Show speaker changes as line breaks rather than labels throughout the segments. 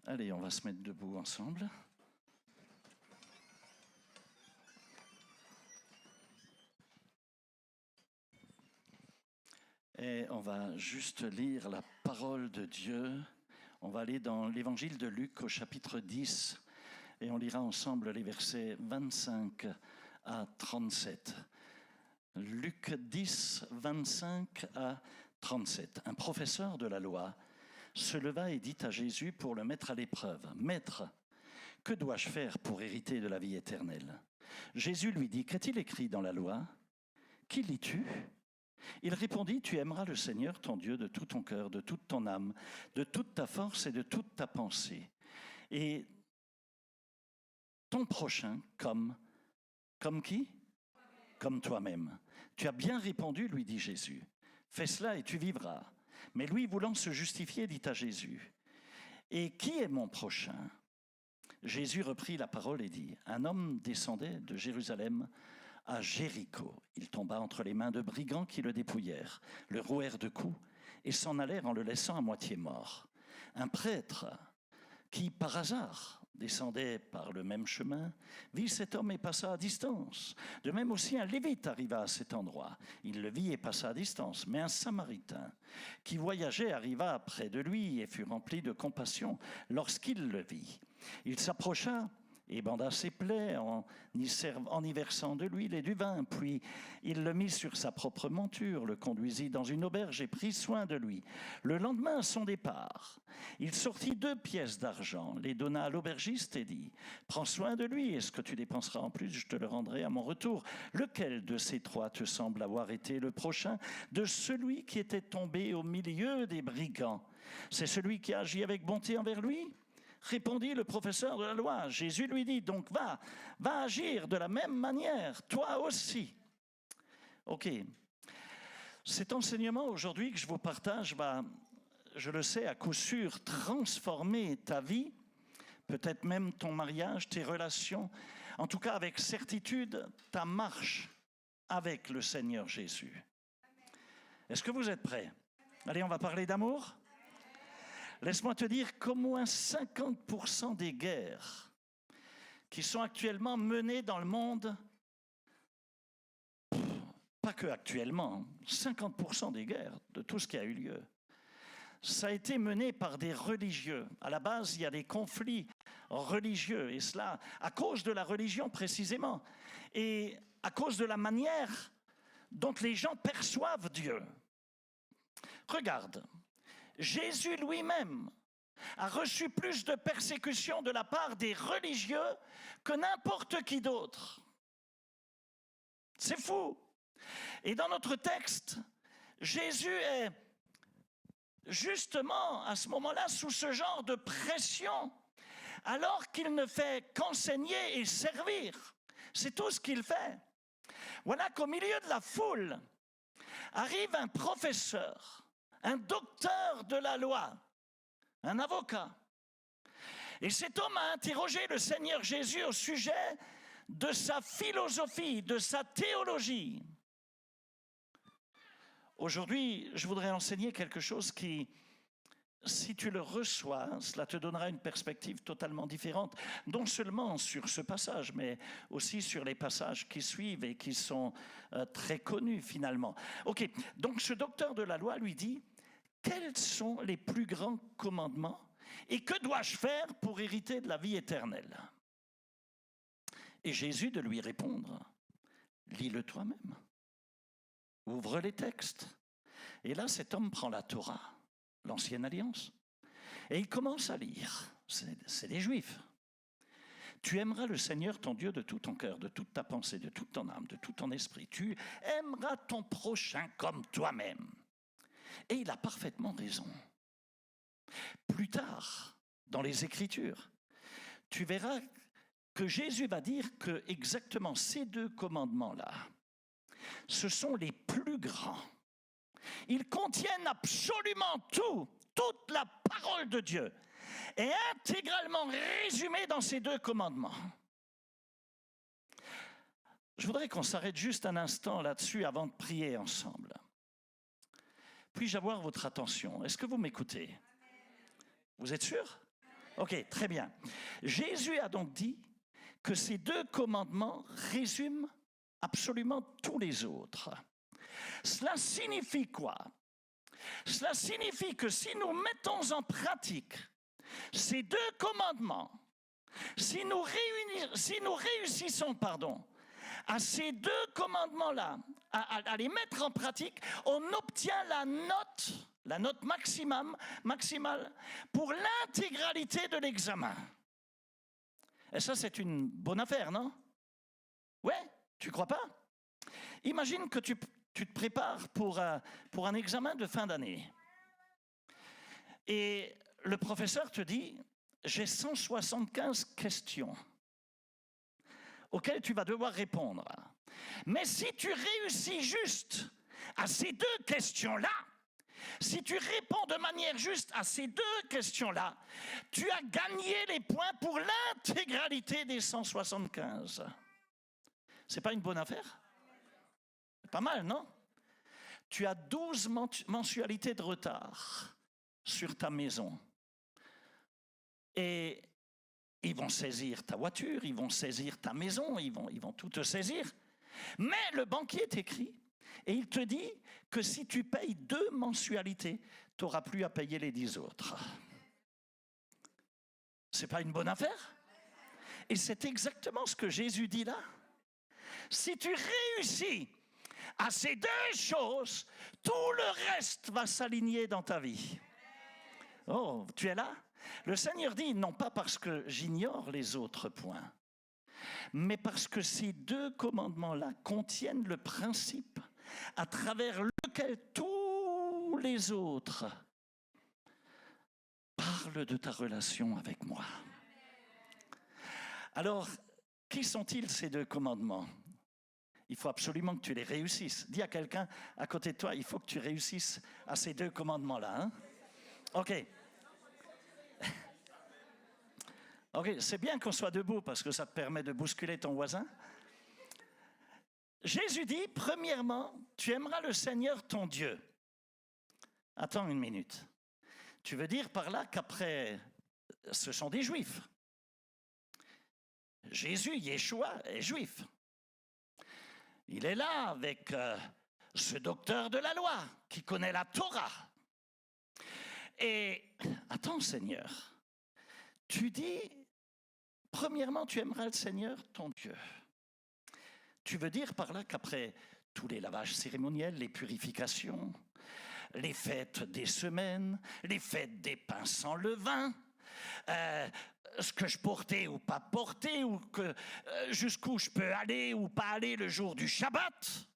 Allez, on va se mettre debout ensemble. Et on va juste lire la parole de Dieu. On va aller dans l'évangile de Luc au chapitre 10 et on lira ensemble les versets 25 à 37. Luc 10, 25 à 37. Un professeur de la loi se leva et dit à Jésus pour le mettre à l'épreuve, « Maître, que dois-je faire pour hériter de la vie éternelle ?» Jésus lui dit, « Qu'a-t-il écrit dans la loi ? Qui lis-tu » Il répondit, « Tu aimeras le Seigneur, ton Dieu, de tout ton cœur, de toute ton âme, de toute ta force et de toute ta pensée. Et ton prochain comme qui ? Comme toi-même. Tu as bien répondu, lui dit Jésus. Fais cela et tu vivras. Mais lui, voulant se justifier, dit à Jésus, et qui est mon prochain ? Jésus reprit la parole et dit, un homme descendait de Jérusalem à Jéricho. Il tomba entre les mains de brigands qui le dépouillèrent, le rouèrent de coups et s'en allèrent en le laissant à moitié mort. Un prêtre qui, par hasard, descendait par le même chemin, vit cet homme et passa à distance. De même aussi un lévite arriva à cet endroit. Il le vit et passa à distance. Mais un samaritain qui voyageait arriva près de lui et fut rempli de compassion lorsqu'il le vit. Il s'approcha et banda ses plaies en y versant de l'huile et du vin. Puis il le mit sur sa propre monture, le conduisit dans une auberge et prit soin de lui. Le lendemain, à son départ, il sortit 2 pièces d'argent, les donna à l'aubergiste et dit, « Prends soin de lui, et ce que tu dépenseras en plus, je te le rendrai à mon retour. Lequel de ces 3 te semble avoir été le prochain de celui qui était tombé au milieu des brigands ? C'est celui qui a agi avec bonté envers lui ?» Répondit le professeur de la loi. Jésus lui dit, donc va agir de la même manière, toi aussi. Ok. Cet enseignement aujourd'hui que je vous partage va, je le sais, à coup sûr, transformer ta vie, peut-être même ton mariage, tes relations, en tout cas avec certitude, ta marche avec le Seigneur Jésus. Est-ce que vous êtes prêts ? Allez, on va parler d'amour ? Laisse-moi te dire qu'au moins 50% des guerres qui sont actuellement menées dans le monde, pas que actuellement, 50% des guerres de tout ce qui a eu lieu, ça a été mené par des religieux. À la base, il y a des conflits religieux, et cela à cause de la religion précisément, et à cause de la manière dont les gens perçoivent Dieu. Regarde. Jésus lui-même a reçu plus de persécutions de la part des religieux que n'importe qui d'autre. C'est fou. Et dans notre texte, Jésus est justement à ce moment-là sous ce genre de pression, alors qu'il ne fait qu'enseigner et servir. C'est tout ce qu'il fait. Voilà qu'au milieu de la foule arrive un professeur, un docteur de la loi, un avocat. Et cet homme a interrogé le Seigneur Jésus au sujet de sa philosophie, de sa théologie. Aujourd'hui, je voudrais enseigner quelque chose qui, si tu le reçois, cela te donnera une perspective totalement différente, non seulement sur ce passage, mais aussi sur les passages qui suivent et qui sont très connus finalement. Ok, donc ce docteur de la loi lui dit, quels sont les plus grands commandements et que dois-je faire pour hériter de la vie éternelle ? Et Jésus de lui répondre, lis-le toi-même, ouvre les textes. Et là, cet homme prend la Torah, l'Ancienne Alliance, et il commence à lire. C'est des Juifs. Tu aimeras le Seigneur ton Dieu de tout ton cœur, de toute ta pensée, de toute ton âme, de tout ton esprit. Tu aimeras ton prochain comme toi-même. Et il a parfaitement raison. Plus tard, dans les Écritures, tu verras que Jésus va dire que exactement ces 2 commandements-là, ce sont les plus grands. Ils contiennent absolument tout, toute la parole de Dieu, est intégralement résumée dans ces 2 commandements. Je voudrais qu'on s'arrête juste un instant là-dessus avant de prier ensemble. Puis-je avoir votre attention ? Est-ce que vous m'écoutez ? Vous êtes sûr ? Ok, très bien. Jésus a donc dit que ces 2 commandements résument absolument tous les autres. Cela signifie quoi? Cela signifie que si nous mettons en pratique ces 2 commandements, si nous réussissons, à ces 2 commandements-là, à les mettre en pratique, on obtient la note maximale pour l'intégralité de l'examen. Et ça, c'est une bonne affaire, non? Ouais, tu crois pas? Imagine que tu te prépares pour un examen de fin d'année. Et le professeur te dit, j'ai 175 questions auxquelles tu vas devoir répondre. Mais si tu réussis juste à ces 2 questions-là, si tu réponds de manière juste à ces 2 questions-là, tu as gagné les points pour l'intégralité des 175. C'est pas une bonne affaire? C'est pas mal, non? Tu as 12 mensualités de retard sur ta maison. Et ils vont saisir ta voiture, ils vont saisir ta maison, ils vont tout te saisir. Mais le banquier t'écrit et il te dit que si tu payes 2 mensualités, tu n'auras plus à payer les 10 autres. C'est pas une bonne affaire? Et c'est exactement ce que Jésus dit là. Si tu réussis à ces 2 choses, tout le reste va s'aligner dans ta vie. Oh, tu es là? Le Seigneur dit, non pas parce que j'ignore les autres points, mais parce que ces 2 commandements-là contiennent le principe à travers lequel tous les autres parlent de ta relation avec moi. Alors, qui sont-ils ces 2 commandements? Il faut absolument que tu les réussisses. Dis à quelqu'un à côté de toi, il faut que tu réussisses à ces 2 commandements-là. Hein? Ok. Ok, c'est bien qu'on soit debout parce que ça te permet de bousculer ton voisin. Jésus dit, premièrement, tu aimeras le Seigneur ton Dieu. Attends une minute. Tu veux dire par là qu'après, ce sont des Juifs. Jésus, Yeshua, est juif. Il est là avec ce docteur de la loi qui connaît la Torah. Et attends, Seigneur, tu dis, premièrement, tu aimeras le Seigneur, ton Dieu. Tu veux dire par là qu'après tous les lavages cérémoniels, les purifications, les fêtes des semaines, les fêtes des pains sans levain, ce que je portais ou pas portais, ou jusqu'où je peux aller ou pas aller le jour du Shabbat,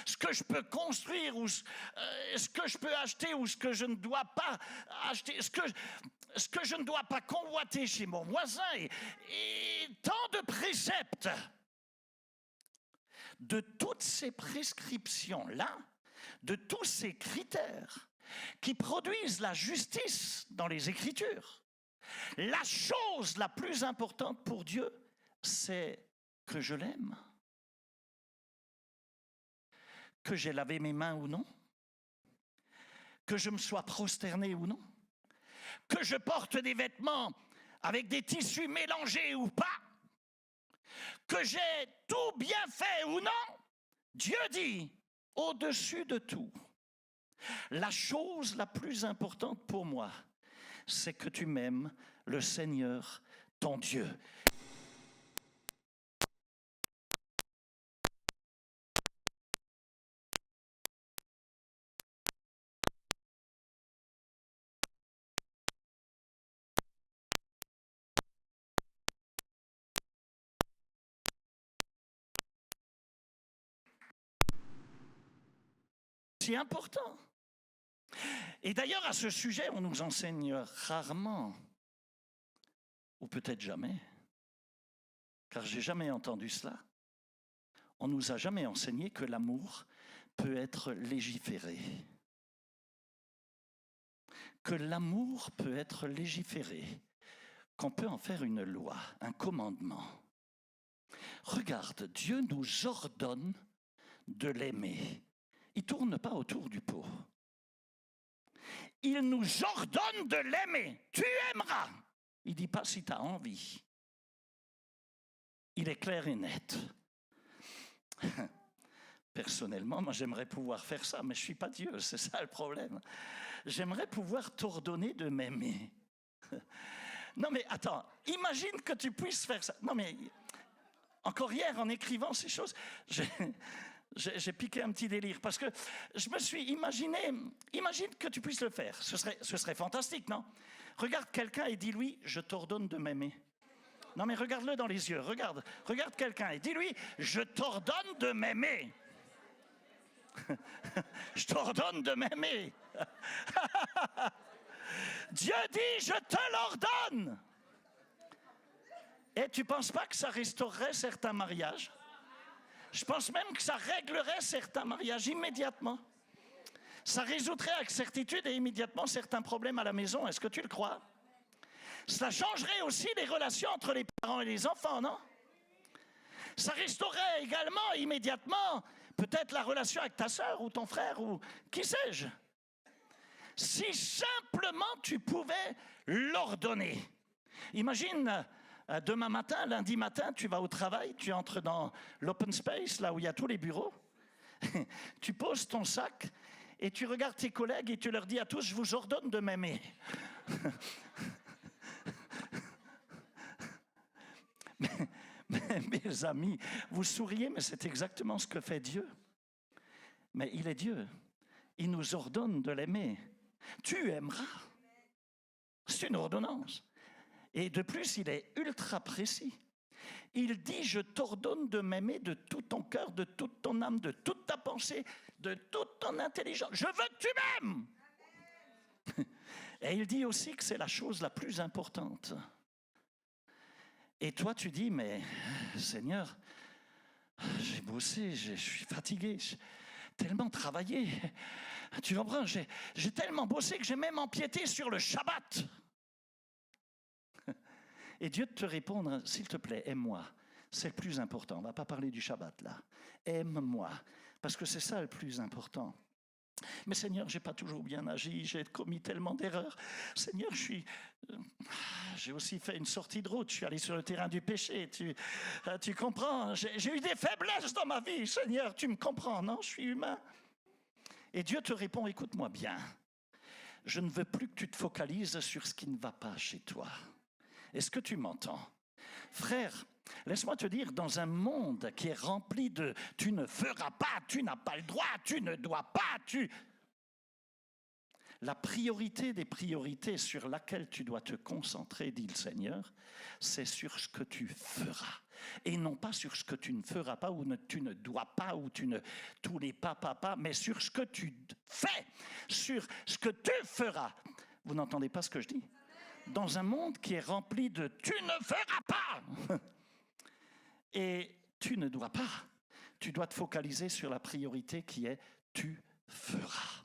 ce que je peux construire ou ce que je peux acheter ou ce que je ne dois pas acheter, ce que je ne dois pas convoiter chez mon voisin, et tant de préceptes. De toutes ces prescriptions-là, de tous ces critères qui produisent la justice dans les Écritures, la chose la plus importante pour Dieu, c'est que je l'aime. Que j'ai lavé mes mains ou non, que je me sois prosterné ou non, que je porte des vêtements avec des tissus mélangés ou pas, que j'ai tout bien fait ou non, Dieu dit, au-dessus de tout, la chose la plus importante pour moi, c'est que tu m'aimes, le Seigneur, ton Dieu. C'est important. Et d'ailleurs, à ce sujet, on nous enseigne rarement, ou peut-être jamais, car j'ai jamais entendu cela. On nous a jamais enseigné que l'amour peut être légiféré. Que l'amour peut être légiféré, qu'on peut en faire une loi, un commandement. Regarde, Dieu nous ordonne de l'aimer. Il ne tourne pas autour du pot. Il nous ordonne de l'aimer. Tu aimeras. Il ne dit pas si tu as envie. Il est clair et net. Personnellement, moi j'aimerais pouvoir faire ça, mais je ne suis pas Dieu, c'est ça le problème. J'aimerais pouvoir t'ordonner de m'aimer. Non mais attends, imagine que tu puisses faire ça. Non mais, encore hier en écrivant ces choses, j'ai piqué un petit délire parce que je me suis imaginé, imagine que tu puisses le faire, ce serait fantastique, non? Regarde quelqu'un et dis-lui, je t'ordonne de m'aimer. Non mais regarde-le dans les yeux, regarde quelqu'un et dis-lui, je t'ordonne de m'aimer. Je t'ordonne de m'aimer. Dieu dit, je te l'ordonne. Et tu ne penses pas que ça restaurerait certains mariages? Je pense même que ça réglerait certains mariages immédiatement. Ça résoudrait avec certitude et immédiatement certains problèmes à la maison. Est-ce que tu le crois? Ça changerait aussi les relations entre les parents et les enfants, non? Ça restaurerait également immédiatement peut-être la relation avec ta sœur ou ton frère ou qui sais-je. Si simplement tu pouvais l'ordonner. Imagine, demain matin, lundi matin, tu vas au travail, tu entres dans l'open space, là où il y a tous les bureaux. Tu poses ton sac et tu regardes tes collègues et tu leur dis à tous, je vous ordonne de m'aimer. Mais, mes amis, vous souriez, mais c'est exactement ce que fait Dieu. Mais il est Dieu. Il nous ordonne de l'aimer. Tu aimeras. C'est une ordonnance. Et de plus, il est ultra précis. Il dit, je t'ordonne de m'aimer de tout ton cœur, de toute ton âme, de toute ta pensée, de toute ton intelligence. Je veux que tu m'aimes. Et il dit aussi que c'est la chose la plus importante. Et toi, tu dis, mais Seigneur, j'ai bossé, je suis fatigué, j'ai tellement travaillé. Tu comprends, j'ai tellement bossé que j'ai même empiété sur le Shabbat. Et Dieu te répondre, s'il te plaît, aime-moi. C'est le plus important. On ne va pas parler du Shabbat là. Aime-moi, parce que c'est ça le plus important. Mais Seigneur, je n'ai pas toujours bien agi, j'ai commis tellement d'erreurs. Seigneur, j'ai aussi fait une sortie de route, je suis allé sur le terrain du péché. Tu comprends, j'ai eu des faiblesses dans ma vie. Seigneur, tu me comprends, non? Je suis humain. Et Dieu te répond, écoute-moi bien. Je ne veux plus que tu te focalises sur ce qui ne va pas chez toi. Est-ce que tu m'entends? Frère, laisse-moi te dire, dans un monde qui est rempli de « tu ne feras pas, tu n'as pas le droit, tu ne dois pas, tu… » La priorité des priorités sur laquelle tu dois te concentrer, dit le Seigneur, c'est sur ce que tu feras. Et non pas sur ce que tu ne feras pas ou tu ne dois pas ou tous les pas, mais sur ce que tu fais, sur ce que tu feras. Vous n'entendez pas ce que je dis? Dans un monde qui est rempli de « tu ne feras pas » et « tu ne dois pas », tu dois te focaliser sur la priorité qui est « tu feras ».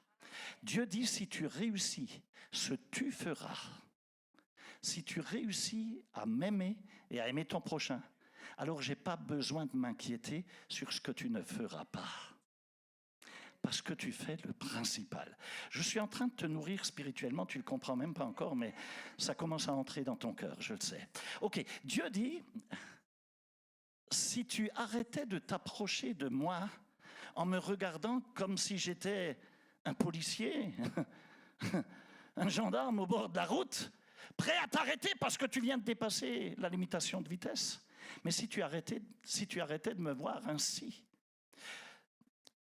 Dieu dit, si tu réussis ce « tu feras », si tu réussis à m'aimer et à aimer ton prochain, alors je n'ai pas besoin de m'inquiéter sur ce que tu ne feras pas. Parce que tu fais le principal. Je suis en train de te nourrir spirituellement, tu ne le comprends même pas encore, mais ça commence à entrer dans ton cœur, je le sais. Ok, Dieu dit, si tu arrêtais de t'approcher de moi en me regardant comme si j'étais un policier, un gendarme au bord de la route, prêt à t'arrêter parce que tu viens de dépasser la limitation de vitesse. Mais si tu arrêtais de me voir ainsi,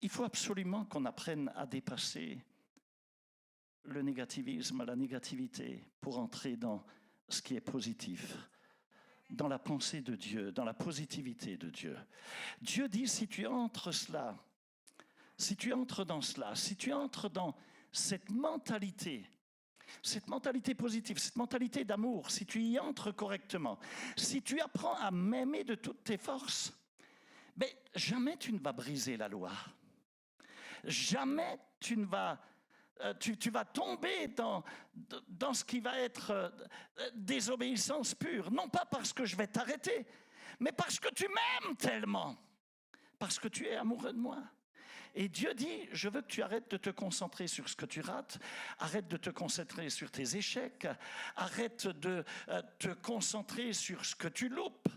il faut absolument qu'on apprenne à dépasser le négativisme, la négativité, pour entrer dans ce qui est positif, dans la pensée de Dieu, dans la positivité de Dieu. Dieu dit, si tu entres dans cela, si tu entres dans cette mentalité positive, cette mentalité d'amour, si tu y entres correctement, si tu apprends à m'aimer de toutes tes forces, ben, jamais tu ne vas briser la loi. Jamais tu ne vas, tu vas tomber dans ce qui va être désobéissance pure. Non pas parce que je vais t'arrêter, mais parce que tu m'aimes tellement, parce que tu es amoureux de moi. Et Dieu dit, je veux que tu arrêtes de te concentrer sur ce que tu rates, arrête de te concentrer sur tes échecs, arrête de te concentrer sur ce que tu loupes.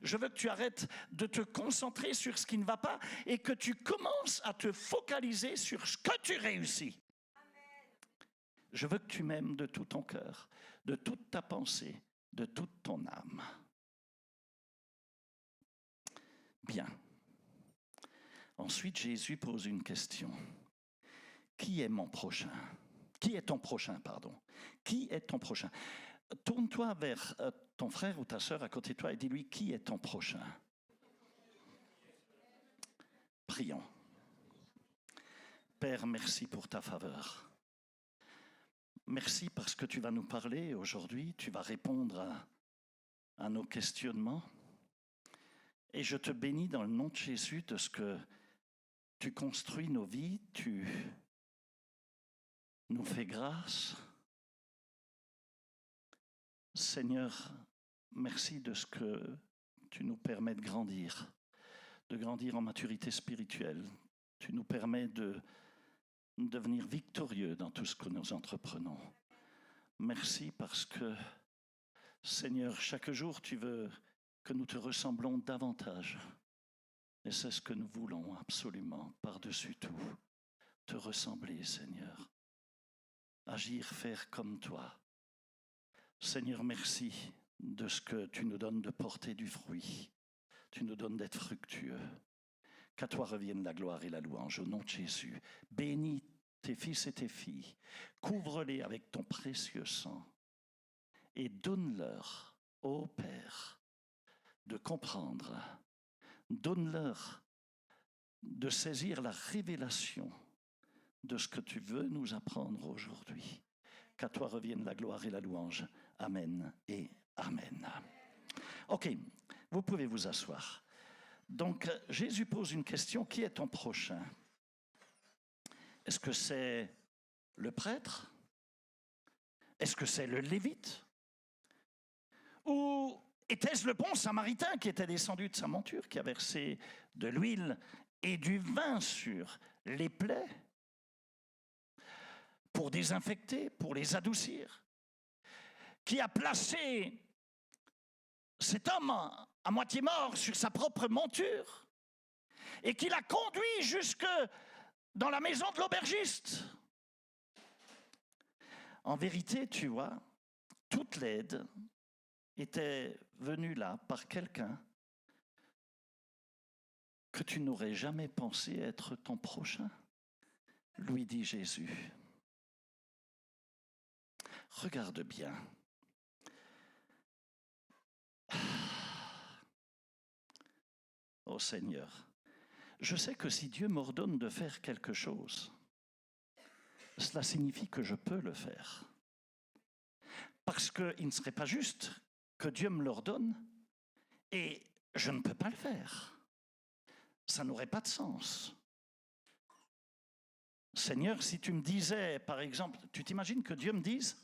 Je veux que tu arrêtes de te concentrer sur ce qui ne va pas et que tu commences à te focaliser sur ce que tu réussis. Je veux que tu m'aimes de tout ton cœur, de toute ta pensée, de toute ton âme. Bien. Ensuite, Jésus pose une question. Qui est mon prochain? Qui est ton prochain, pardon? Qui est ton prochain? Tourne-toi vers ton frère ou ta sœur à côté de toi et dis-lui, qui est ton prochain? Prions. Père, merci pour ta faveur. Merci parce que tu vas nous parler aujourd'hui, tu vas répondre à nos questionnements. Et je te bénis dans le nom de Jésus de ce que tu construis nos vies, tu nous fais grâce. Seigneur, merci de ce que tu nous permets de grandir en maturité spirituelle. Tu nous permets de devenir victorieux dans tout ce que nous entreprenons. Merci parce que, Seigneur, chaque jour tu veux que nous te ressemblons davantage. Et c'est ce que nous voulons absolument, par-dessus tout, te ressembler, Seigneur. Agir, faire comme toi. Seigneur, merci de ce que tu nous donnes de porter du fruit. Tu nous donnes d'être fructueux. Qu'à toi revienne la gloire et la louange au nom de Jésus. Bénis tes fils et tes filles. Couvre-les avec ton précieux sang. Et donne-leur, ô Père, de comprendre. Donne-leur de saisir la révélation de ce que tu veux nous apprendre aujourd'hui. Qu'à toi revienne la gloire et la louange. Amen et amen. Ok, vous pouvez vous asseoir. Donc, Jésus pose une question, qui est ton prochain? Est-ce que c'est le prêtre? Est-ce que c'est le lévite? Ou était-ce le bon samaritain qui était descendu de sa monture, qui a versé de l'huile et du vin sur les plaies pour désinfecter, pour les adoucir, qui a placé cet homme à moitié mort sur sa propre monture et qui l'a conduit jusque dans la maison de l'aubergiste? En vérité, tu vois, toute l'aide était venue là par quelqu'un que tu n'aurais jamais pensé être ton prochain, lui dit Jésus. Regarde bien. Oh Seigneur, je sais que si Dieu m'ordonne de faire quelque chose, cela signifie que je peux le faire. Parce qu'il ne serait pas juste que Dieu me l'ordonne et je ne peux pas le faire. Ça n'aurait pas de sens. Seigneur, si tu me disais, par exemple, tu t'imagines que Dieu me dise,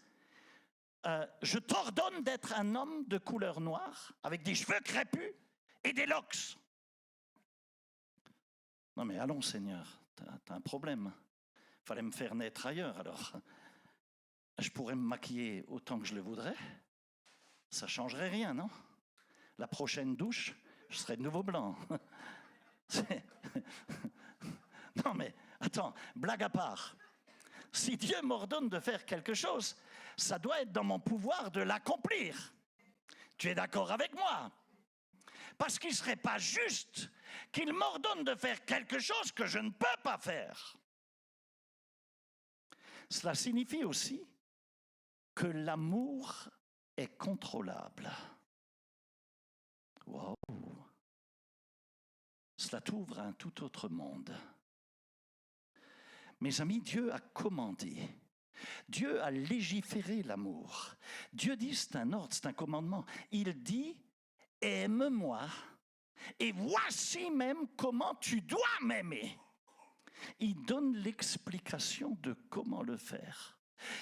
je t'ordonne d'être un homme de couleur noire, avec des cheveux crépus et des locks. Non mais allons Seigneur, t'as un problème. Il fallait me faire naître ailleurs alors. Je pourrais me maquiller autant que je le voudrais. Ça ne changerait rien, non? La prochaine douche, je serais de nouveau blanc. Non mais, attends, blague à part. Si Dieu m'ordonne de faire quelque chose, ça doit être dans mon pouvoir de l'accomplir. Tu es d'accord avec moi? Parce qu'il ne serait pas juste qu'il m'ordonne de faire quelque chose que je ne peux pas faire. Cela signifie aussi que l'amour est contrôlable. Wow. Cela t'ouvre à un tout autre monde. Mes amis, Dieu a commandé. Dieu a légiféré l'amour. Dieu dit, c'est un ordre, c'est un commandement. Il dit, aime-moi, et voici même comment tu dois m'aimer. Il donne l'explication de comment le faire.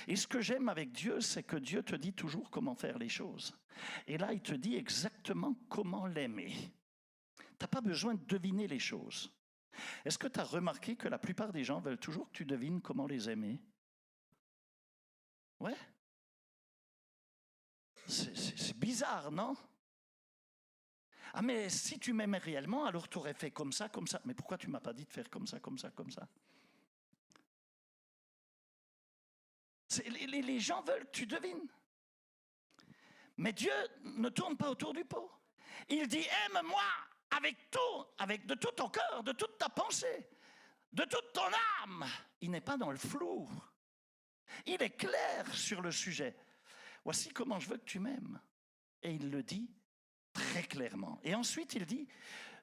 Et ce que j'aime avec Dieu, c'est que Dieu te dit toujours comment faire les choses. Et là, il te dit exactement comment l'aimer. Tu n'as pas besoin de deviner les choses. Est-ce que tu as remarqué que la plupart des gens veulent toujours que tu devines comment les aimer? Ouais. C'est bizarre, non? Ah, mais si tu m'aimais réellement, alors tu aurais fait comme ça, comme ça. Mais pourquoi tu m'as pas dit de faire comme ça, comme ça, comme ça? Les gens veulent que tu devines. Mais Dieu ne tourne pas autour du pot. Il dit, aime-moi avec tout, de tout ton cœur, de toute ta pensée, de toute ton âme. Il n'est pas dans le flou. Il est clair sur le sujet. Voici comment je veux que tu m'aimes. Et il le dit très clairement. Et ensuite, il dit,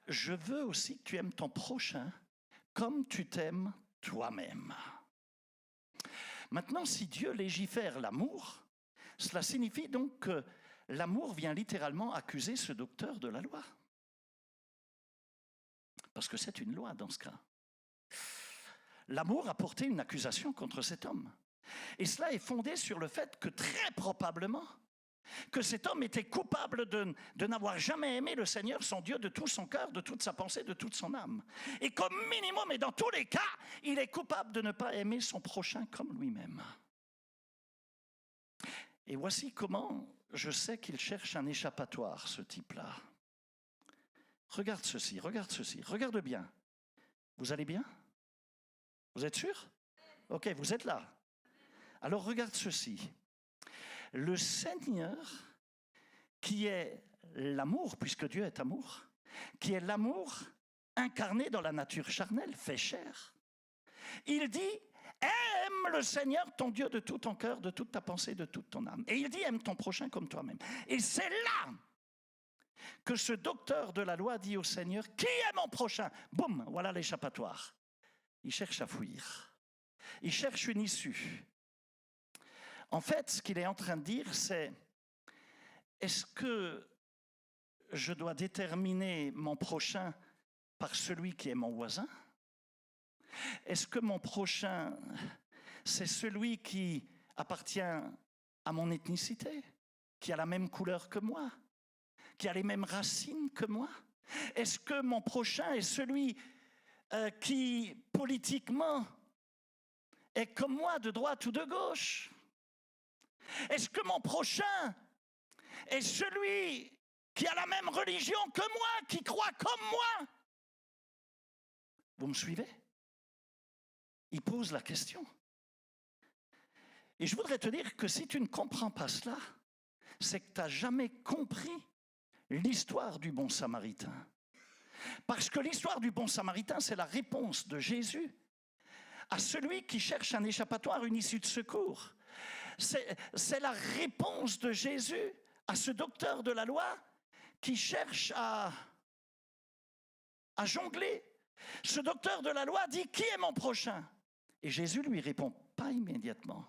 je veux aussi que tu aimes ton prochain comme tu t'aimes toi-même. Maintenant, si Dieu légifère l'amour, cela signifie donc que l'amour vient littéralement accuser ce docteur de la loi. Parce que c'est une loi dans ce cas. L'amour a porté une accusation contre cet homme. Et cela est fondé sur le fait que très probablement, que cet homme était coupable de n'avoir jamais aimé le Seigneur, son Dieu, de tout son cœur, de toute sa pensée, de toute son âme. Et comme minimum, et dans tous les cas, il est coupable de ne pas aimer son prochain comme lui-même. Et voici comment je sais qu'il cherche un échappatoire, ce type-là. Regarde ceci, regarde bien. Vous allez bien? Vous êtes sûr? Ok, vous êtes là. Alors regarde ceci. Le Seigneur, qui est l'amour, puisque Dieu est amour, qui est l'amour incarné dans la nature charnelle, fait chair, il dit, aime le Seigneur, ton Dieu, de tout ton cœur, de toute ta pensée, de toute ton âme. Et il dit, aime ton prochain comme toi-même. Et c'est là que ce docteur de la loi dit au Seigneur, qui est mon prochain? Boum, voilà l'échappatoire. Il cherche à fuir. Il cherche une issue. En fait, ce qu'il est en train de dire, c'est, est-ce que je dois déterminer mon prochain par celui qui est mon voisin? Est-ce que mon prochain, c'est celui qui appartient à mon ethnicité, qui a la même couleur que moi, qui a les mêmes racines que moi? Est-ce que mon prochain est celui qui, politiquement, est comme moi, de droite ou de gauche? Est-ce que mon prochain est celui qui a la même religion que moi, qui croit comme moi? Vous me suivez? Il pose la question. Et je voudrais te dire que si tu ne comprends pas cela, c'est que tu n'as jamais compris l'histoire du bon samaritain. Parce que l'histoire du bon samaritain, c'est la réponse de Jésus à celui qui cherche un échappatoire, une issue de secours. C'est la réponse de Jésus à ce docteur de la loi qui cherche à jongler. Ce docteur de la loi dit, qui est mon prochain? Et Jésus lui répond pas immédiatement,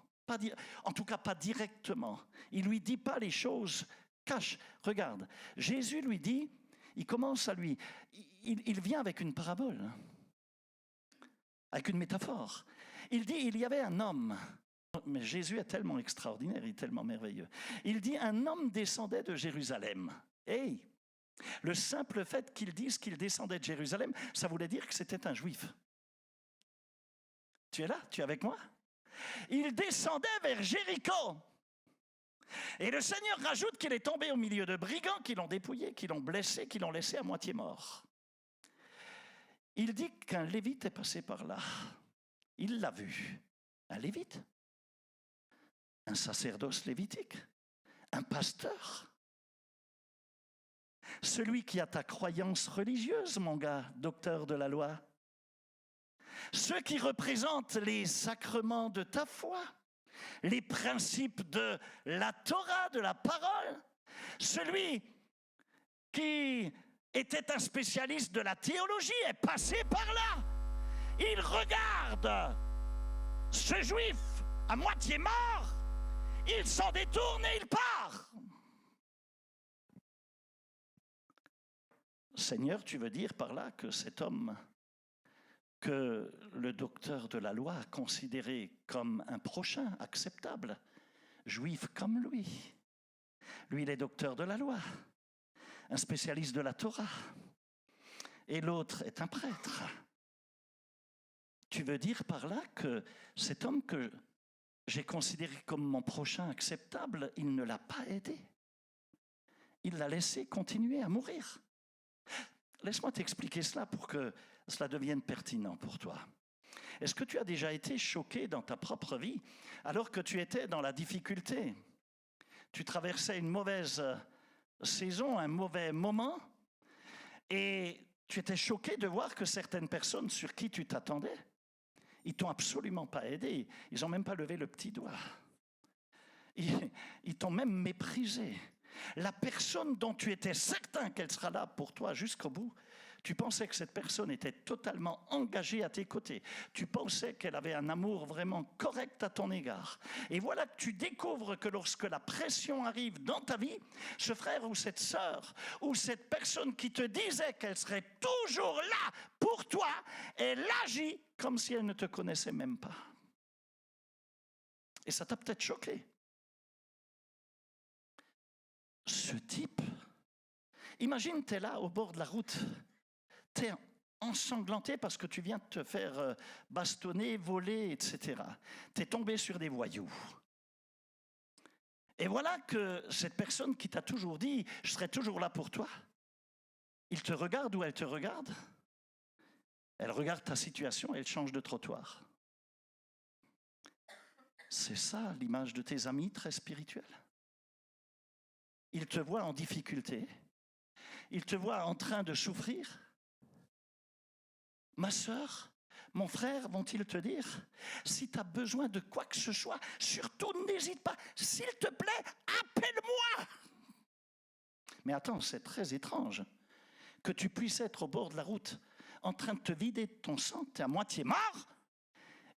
en tout cas pas directement. Il lui dit pas les choses cash. Regarde, Jésus lui dit, il commence à lui, il vient avec une parabole, avec une métaphore. Il dit, il y avait un homme, mais Jésus est tellement extraordinaire, il est tellement merveilleux. Il dit, un homme descendait de Jérusalem. Hey, le simple fait qu'il dise qu'il descendait de Jérusalem, ça voulait dire que c'était un juif. Tu es là? Tu es avec moi? Il descendait vers Jéricho. Et le Seigneur rajoute qu'il est tombé au milieu de brigands qui l'ont dépouillé, qui l'ont blessé, qui l'ont laissé à moitié mort. Il dit qu'un lévite est passé par là. Il l'a vu. Un lévite? Un sacerdoce lévitique? Un pasteur? Celui qui a ta croyance religieuse, mon gars, docteur de la loi. Ceux qui représentent les sacrements de ta foi, les principes de la Torah, de la parole. Celui qui était un spécialiste de la théologie est passé par là. Il regarde ce juif à moitié mort, il s'en détourne et il part. Seigneur, tu veux dire par là que cet homme que le docteur de la loi a considéré comme un prochain acceptable, juif comme lui, il est docteur de la loi, un spécialiste de la Torah, et l'autre est un prêtre. Tu veux dire par là que cet homme que j'ai considéré comme mon prochain acceptable, il ne l'a pas aidé. Il l'a laissé continuer à mourir. Laisse-moi t'expliquer cela pour que cela devienne pertinent pour toi. Est-ce que tu as déjà été choqué dans ta propre vie alors que tu étais dans la difficulté? Tu traversais une mauvaise saison, un mauvais moment, et tu étais choqué de voir que certaines personnes sur qui tu t'attendais, ils t'ont absolument pas aidé, ils n'ont même pas levé le petit doigt. Ils t'ont même méprisé. La personne dont tu étais certain qu'elle sera là pour toi jusqu'au bout, tu pensais que cette personne était totalement engagée à tes côtés. Tu pensais qu'elle avait un amour vraiment correct à ton égard. Et voilà que tu découvres que lorsque la pression arrive dans ta vie, ce frère ou cette sœur ou cette personne qui te disait qu'elle serait toujours là pour toi, elle agit comme si elle ne te connaissait même pas. Et ça t'a peut-être choqué. Ce type, imagine, tu es là au bord de la route, tu es ensanglanté parce que tu viens de te faire bastonner, voler, etc. Tu es tombé sur des voyous. Et voilà que cette personne qui t'a toujours dit « je serai toujours là pour toi », il te regarde ou elle te regarde, elle regarde ta situation et elle change de trottoir. C'est ça l'image de tes amis très spirituels. Ils te voient en difficulté, ils te voient en train de souffrir. Ma sœur, mon frère, vont-ils te dire, si tu as besoin de quoi que ce soit, surtout n'hésite pas, s'il te plaît, appelle-moi. Mais attends, c'est très étrange que tu puisses être au bord de la route en train de te vider de ton sang, tu es à moitié mort,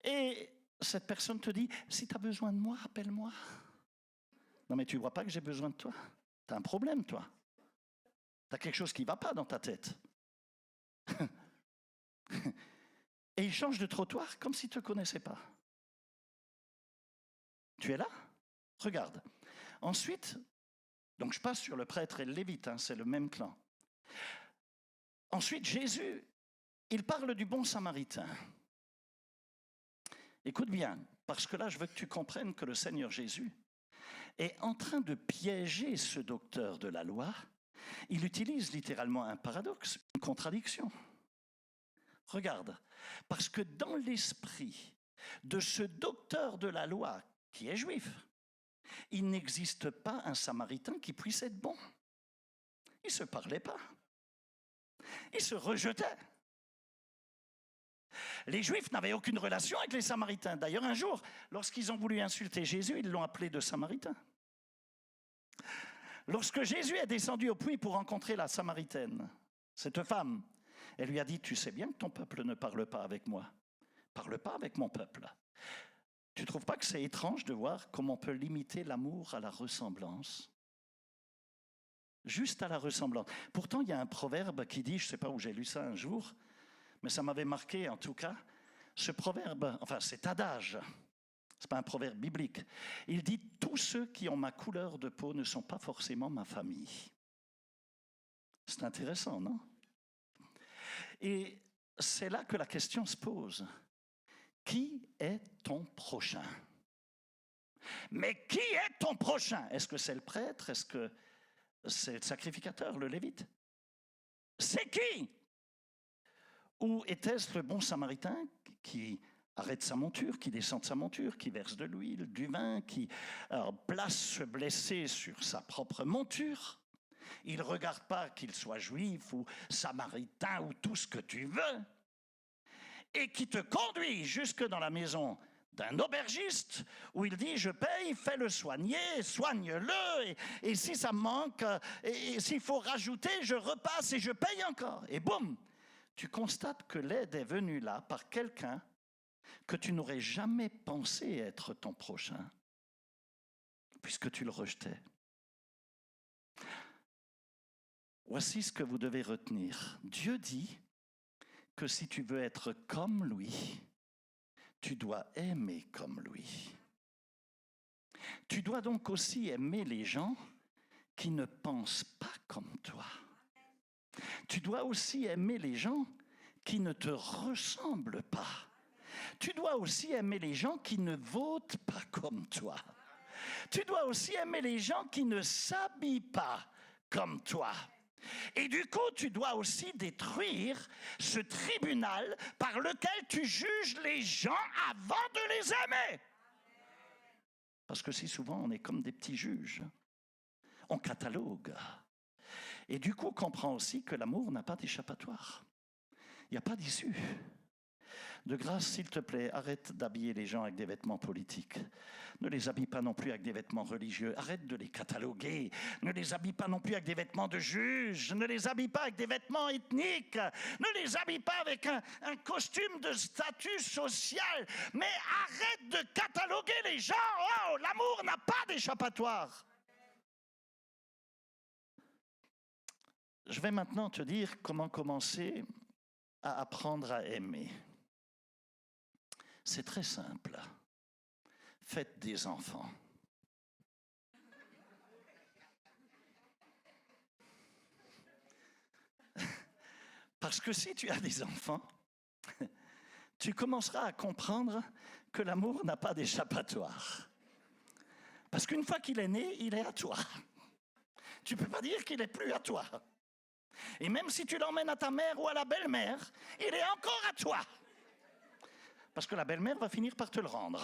et cette personne te dit, si tu as besoin de moi, appelle-moi. Non mais tu ne vois pas que j'ai besoin de toi. Tu as un problème, toi. Tu as quelque chose qui ne va pas dans ta tête. Et il change de trottoir comme s'il ne te connaissait pas. Tu es là? Regarde. Ensuite, donc je passe sur le prêtre et le lévite, c'est le même clan. Ensuite, Jésus, il parle du bon samaritain. Écoute bien, parce que là, je veux que tu comprennes que le Seigneur Jésus est en train de piéger ce docteur de la loi. Il utilise littéralement un paradoxe, une contradiction. Regarde, parce que dans l'esprit de ce docteur de la loi qui est juif, il n'existe pas un samaritain qui puisse être bon. Ils ne se parlaient pas. Ils se rejetaient. Les Juifs n'avaient aucune relation avec les Samaritains. D'ailleurs, un jour, lorsqu'ils ont voulu insulter Jésus, ils l'ont appelé de Samaritain. Lorsque Jésus est descendu au puits pour rencontrer la Samaritaine, cette femme, elle lui a dit, tu sais bien que ton peuple ne parle pas avec moi. Parle pas avec mon peuple. Tu ne trouves pas que c'est étrange de voir comment on peut limiter l'amour à la ressemblance? Juste à la ressemblance. Pourtant, il y a un proverbe qui dit, je ne sais pas où j'ai lu ça un jour, mais ça m'avait marqué en tout cas, ce proverbe, enfin cet adage, ce n'est pas un proverbe biblique, il dit « Tous ceux qui ont ma couleur de peau ne sont pas forcément ma famille ». C'est intéressant, non? Et c'est là que la question se pose. Qui est ton prochain? Mais qui est ton prochain? Est-ce que c'est le prêtre? Est-ce que c'est le sacrificateur, le lévite? C'est qui? Ou était-ce le bon samaritain qui arrête sa monture, qui descend de sa monture, qui verse de l'huile, du vin, qui place ce blessé sur sa propre monture? Il ne regarde pas qu'il soit juif ou samaritain ou tout ce que tu veux, et qui te conduit jusque dans la maison d'un aubergiste où il dit « je paye, fais-le soigner, soigne-le, et si ça me manque, et s'il faut rajouter, je repasse et je paye encore. » Et boum, tu constates que l'aide est venue là par quelqu'un que tu n'aurais jamais pensé être ton prochain, puisque tu le rejetais. Voici ce que vous devez retenir. Dieu dit que si tu veux être comme lui, tu dois aimer comme lui. Tu dois donc aussi aimer les gens qui ne pensent pas comme toi. Tu dois aussi aimer les gens qui ne te ressemblent pas. tu dois aussi aimer les gens qui ne votent pas comme toi. Tu dois aussi aimer les gens qui ne s'habillent pas comme toi. Et du coup, tu dois aussi détruire ce tribunal par lequel tu juges les gens avant de les aimer. Parce que si souvent, on est comme des petits juges. On catalogue. Et du coup, on comprend aussi que l'amour n'a pas d'échappatoire. Il n'y a pas d'issue. De grâce, s'il te plaît, arrête d'habiller les gens avec des vêtements politiques. Ne les habille pas non plus avec des vêtements religieux. Arrête de les cataloguer. Ne les habille pas non plus avec des vêtements de juges. Ne les habille pas avec des vêtements ethniques. Ne les habille pas avec un costume de statut social. Mais arrête de cataloguer les gens. Oh, l'amour n'a pas d'échappatoire. Je vais maintenant te dire comment commencer à apprendre à aimer. C'est très simple. Faites des enfants. Parce que si tu as des enfants, tu commenceras à comprendre que l'amour n'a pas d'échappatoire. Parce qu'une fois qu'il est né, il est à toi. Tu ne peux pas dire qu'il n'est plus à toi. Et même si tu l'emmènes à ta mère ou à la belle-mère, il est encore à toi. Parce que la belle-mère va finir par te le rendre.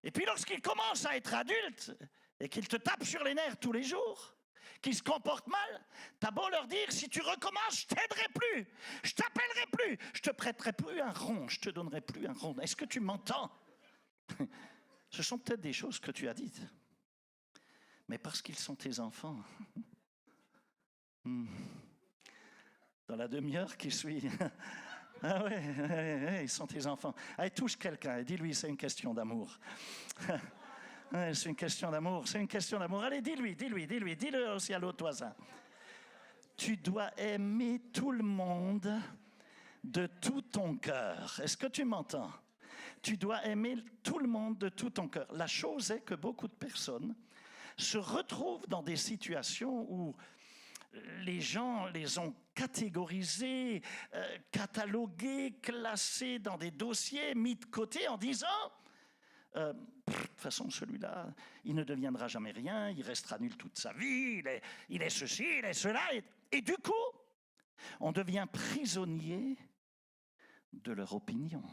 Et puis lorsqu'il commence à être adulte et qu'il te tape sur les nerfs tous les jours, qu'il se comporte mal, t'as beau leur dire, si tu recommences, je t'aiderai plus, je t'appellerai plus, je te prêterai plus un rond, je te donnerai plus un rond. Est-ce que tu m'entends? Ce sont peut-être des choses que tu as dites, mais parce qu'ils sont tes enfants. Dans la demi-heure qui suit... Ah ouais, ils sont tes enfants. Allez, touche quelqu'un et dis-lui, c'est une question d'amour. Ouais, c'est une question d'amour, c'est une question d'amour. Allez, dis-le aussi à l'autre voisin. Tu dois aimer tout le monde de tout ton cœur. Est-ce que tu m'entends? Tu dois aimer tout le monde de tout ton cœur. La chose est que beaucoup de personnes se retrouvent dans des situations où les gens les ont catégorisés, catalogués, classés dans des dossiers, mis de côté en disant de toute façon, celui-là, il ne deviendra jamais rien, il restera nul toute sa vie, il est ceci, il est cela. Et du coup, on devient prisonnier de leur opinion.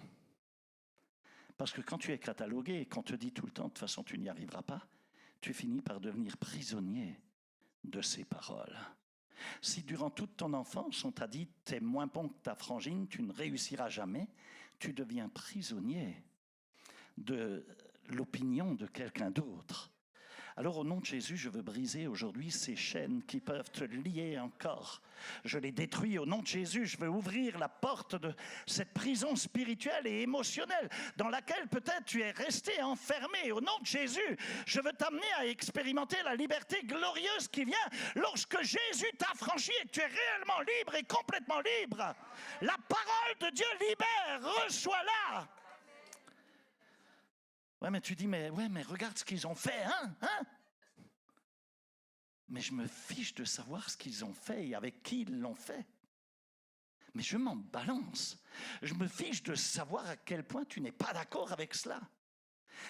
Parce que quand tu es catalogué et qu'on te dit tout le temps, de toute façon, tu n'y arriveras pas, tu finis par devenir prisonnier de ces paroles. Si durant toute ton enfance, on t'a dit « t'es moins bon que ta frangine, tu ne réussiras jamais », tu deviens prisonnier de l'opinion de quelqu'un d'autre. Alors au nom de Jésus, je veux briser aujourd'hui ces chaînes qui peuvent te lier encore. Je les détruis au nom de Jésus. Je veux ouvrir la porte de cette prison spirituelle et émotionnelle dans laquelle peut-être tu es resté enfermé. Au nom de Jésus, je veux t'amener à expérimenter la liberté glorieuse qui vient lorsque Jésus t'a franchi et que tu es réellement libre et complètement libre. La parole de Dieu libère, reçois-la. Ouais, mais tu dis, mais regarde ce qu'ils ont fait, hein? Mais je me fiche de savoir ce qu'ils ont fait et avec qui ils l'ont fait. Mais je m'en balance. Je me fiche de savoir à quel point tu n'es pas d'accord avec cela.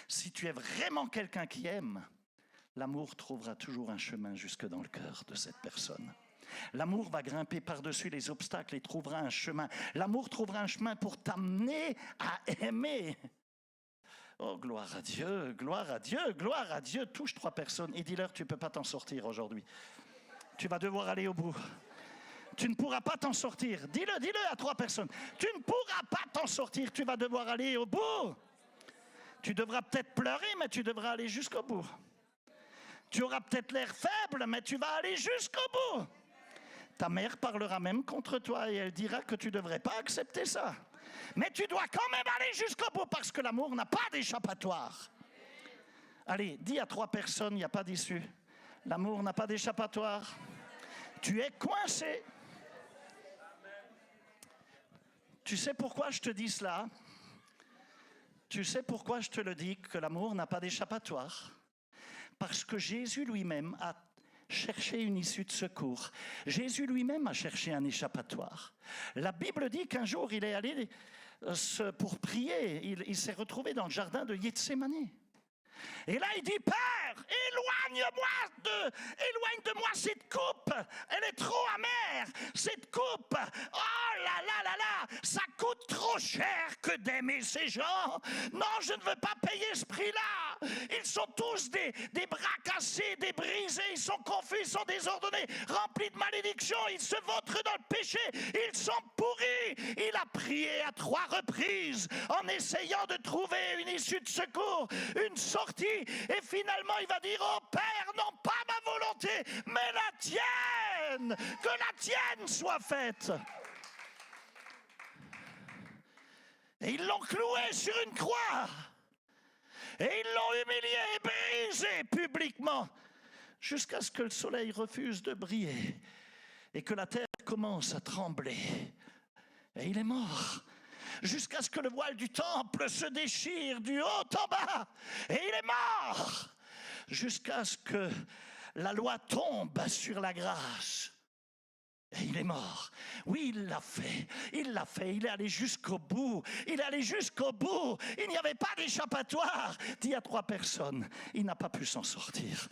Si tu es vraiment quelqu'un qui aime, l'amour trouvera toujours un chemin jusque dans le cœur de cette personne. L'amour va grimper par-dessus les obstacles et trouvera un chemin. L'amour trouvera un chemin pour t'amener à aimer. Oh, gloire à Dieu, gloire à Dieu, gloire à Dieu. Touche 3 personnes et dis-leur, tu ne peux pas t'en sortir aujourd'hui. Tu vas devoir aller au bout. Tu ne pourras pas t'en sortir. Dis-le à 3 personnes. Tu ne pourras pas t'en sortir, tu vas devoir aller au bout. Tu devras peut-être pleurer, mais tu devras aller jusqu'au bout. Tu auras peut-être l'air faible, mais tu vas aller jusqu'au bout. Ta mère parlera même contre toi et elle dira que tu ne devrais pas accepter ça. Mais tu dois quand même aller jusqu'au bout parce que l'amour n'a pas d'échappatoire. Allez, dis à 3 personnes, il n'y a pas d'issue. L'amour n'a pas d'échappatoire. Tu es coincé. Tu sais pourquoi je te dis cela? Tu sais pourquoi je te le dis que l'amour n'a pas d'échappatoire? Parce que Jésus lui-même a chercher une issue de secours. Jésus lui-même a cherché un échappatoire. La Bible dit qu'un jour, il est allé pour prier. Il s'est retrouvé dans le jardin de Gethsémani. Et là, il dit, Père, éloigne de moi cette coupe. Elle est trop amère. Cette coupe, oh là là là là, ça coûte trop cher que d'aimer ces gens. Non, je ne veux pas payer ce prix-là. Ils sont tous des bras cassés, des brisés. Ils sont confus, ils sont désordonnés, remplis de malédictions. Ils se vautrent dans le péché. Ils sont pourris. Il a prié à 3 reprises en essayant de trouver une issue de secours, une sortie. Et finalement, il va dire, oh Père, non pas ma volonté, mais la tienne. Que la tienne soit faite. Et ils l'ont cloué sur une croix. Et ils l'ont humilié et brisé publiquement. Jusqu'à ce que le soleil refuse de briller. Et que la terre commence à trembler. Et il est mort. Jusqu'à ce que le voile du temple se déchire du haut en bas. Et il est mort. Jusqu'à ce que la loi tombe sur la grâce. Et il est mort. Oui, il l'a fait. Il l'a fait. Il est allé jusqu'au bout. Il est allé jusqu'au bout. Il n'y avait pas d'échappatoire. Dis à 3 personnes, il n'a pas pu s'en sortir.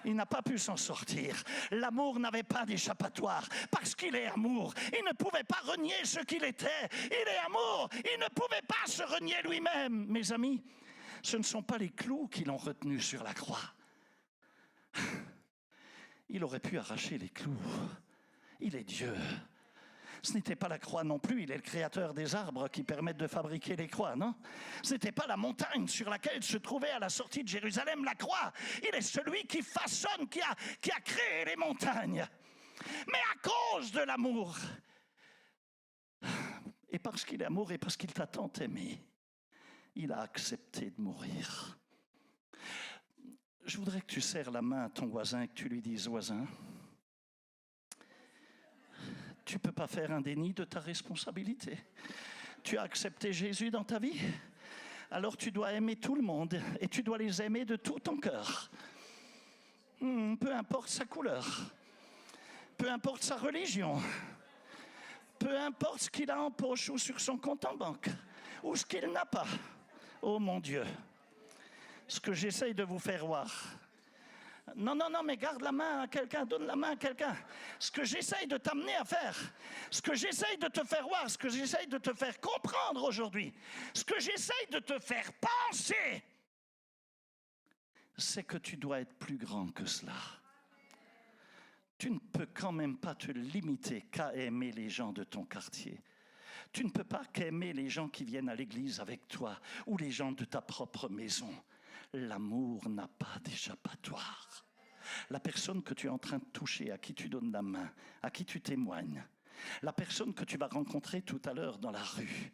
Il n'a pas pu s'en sortir. L'amour n'avait pas d'échappatoire parce qu'il est amour. Il ne pouvait pas renier ce qu'il était. Il est amour. Il ne pouvait pas se renier lui-même. Mes amis, ce ne sont pas les clous qui l'ont retenu sur la croix. Il aurait pu arracher les clous. Il est Dieu. Ce n'était pas la croix non plus, il est le créateur des arbres qui permettent de fabriquer les croix, non? Ce n'était pas la montagne sur laquelle se trouvait à la sortie de Jérusalem la croix. Il est celui qui façonne, qui a créé les montagnes. Mais à cause de l'amour, et parce qu'il est amour et parce qu'il t'a tant aimé, il a accepté de mourir. Je voudrais que tu serres la main à ton voisin et que tu lui dises, voisin, tu ne peux pas faire un déni de ta responsabilité. Tu as accepté Jésus dans ta vie, alors tu dois aimer tout le monde et tu dois les aimer de tout ton cœur. Peu importe sa couleur, peu importe sa religion, peu importe ce qu'il a en poche ou sur son compte en banque, ou ce qu'il n'a pas. Oh mon Dieu, ce que j'essaye de vous faire voir. Non, mais garde la main à quelqu'un, donne la main à quelqu'un. Ce que j'essaye de t'amener à faire, ce que j'essaye de te faire voir, ce que j'essaye de te faire comprendre aujourd'hui, ce que j'essaye de te faire penser, c'est que tu dois être plus grand que cela. Tu ne peux quand même pas te limiter qu'à aimer les gens de ton quartier. Tu ne peux pas qu'aimer les gens qui viennent à l'église avec toi ou les gens de ta propre maison. L'amour n'a pas d'échappatoire. La personne que tu es en train de toucher, à qui tu donnes la main, à qui tu témoignes, la personne que tu vas rencontrer tout à l'heure dans la rue,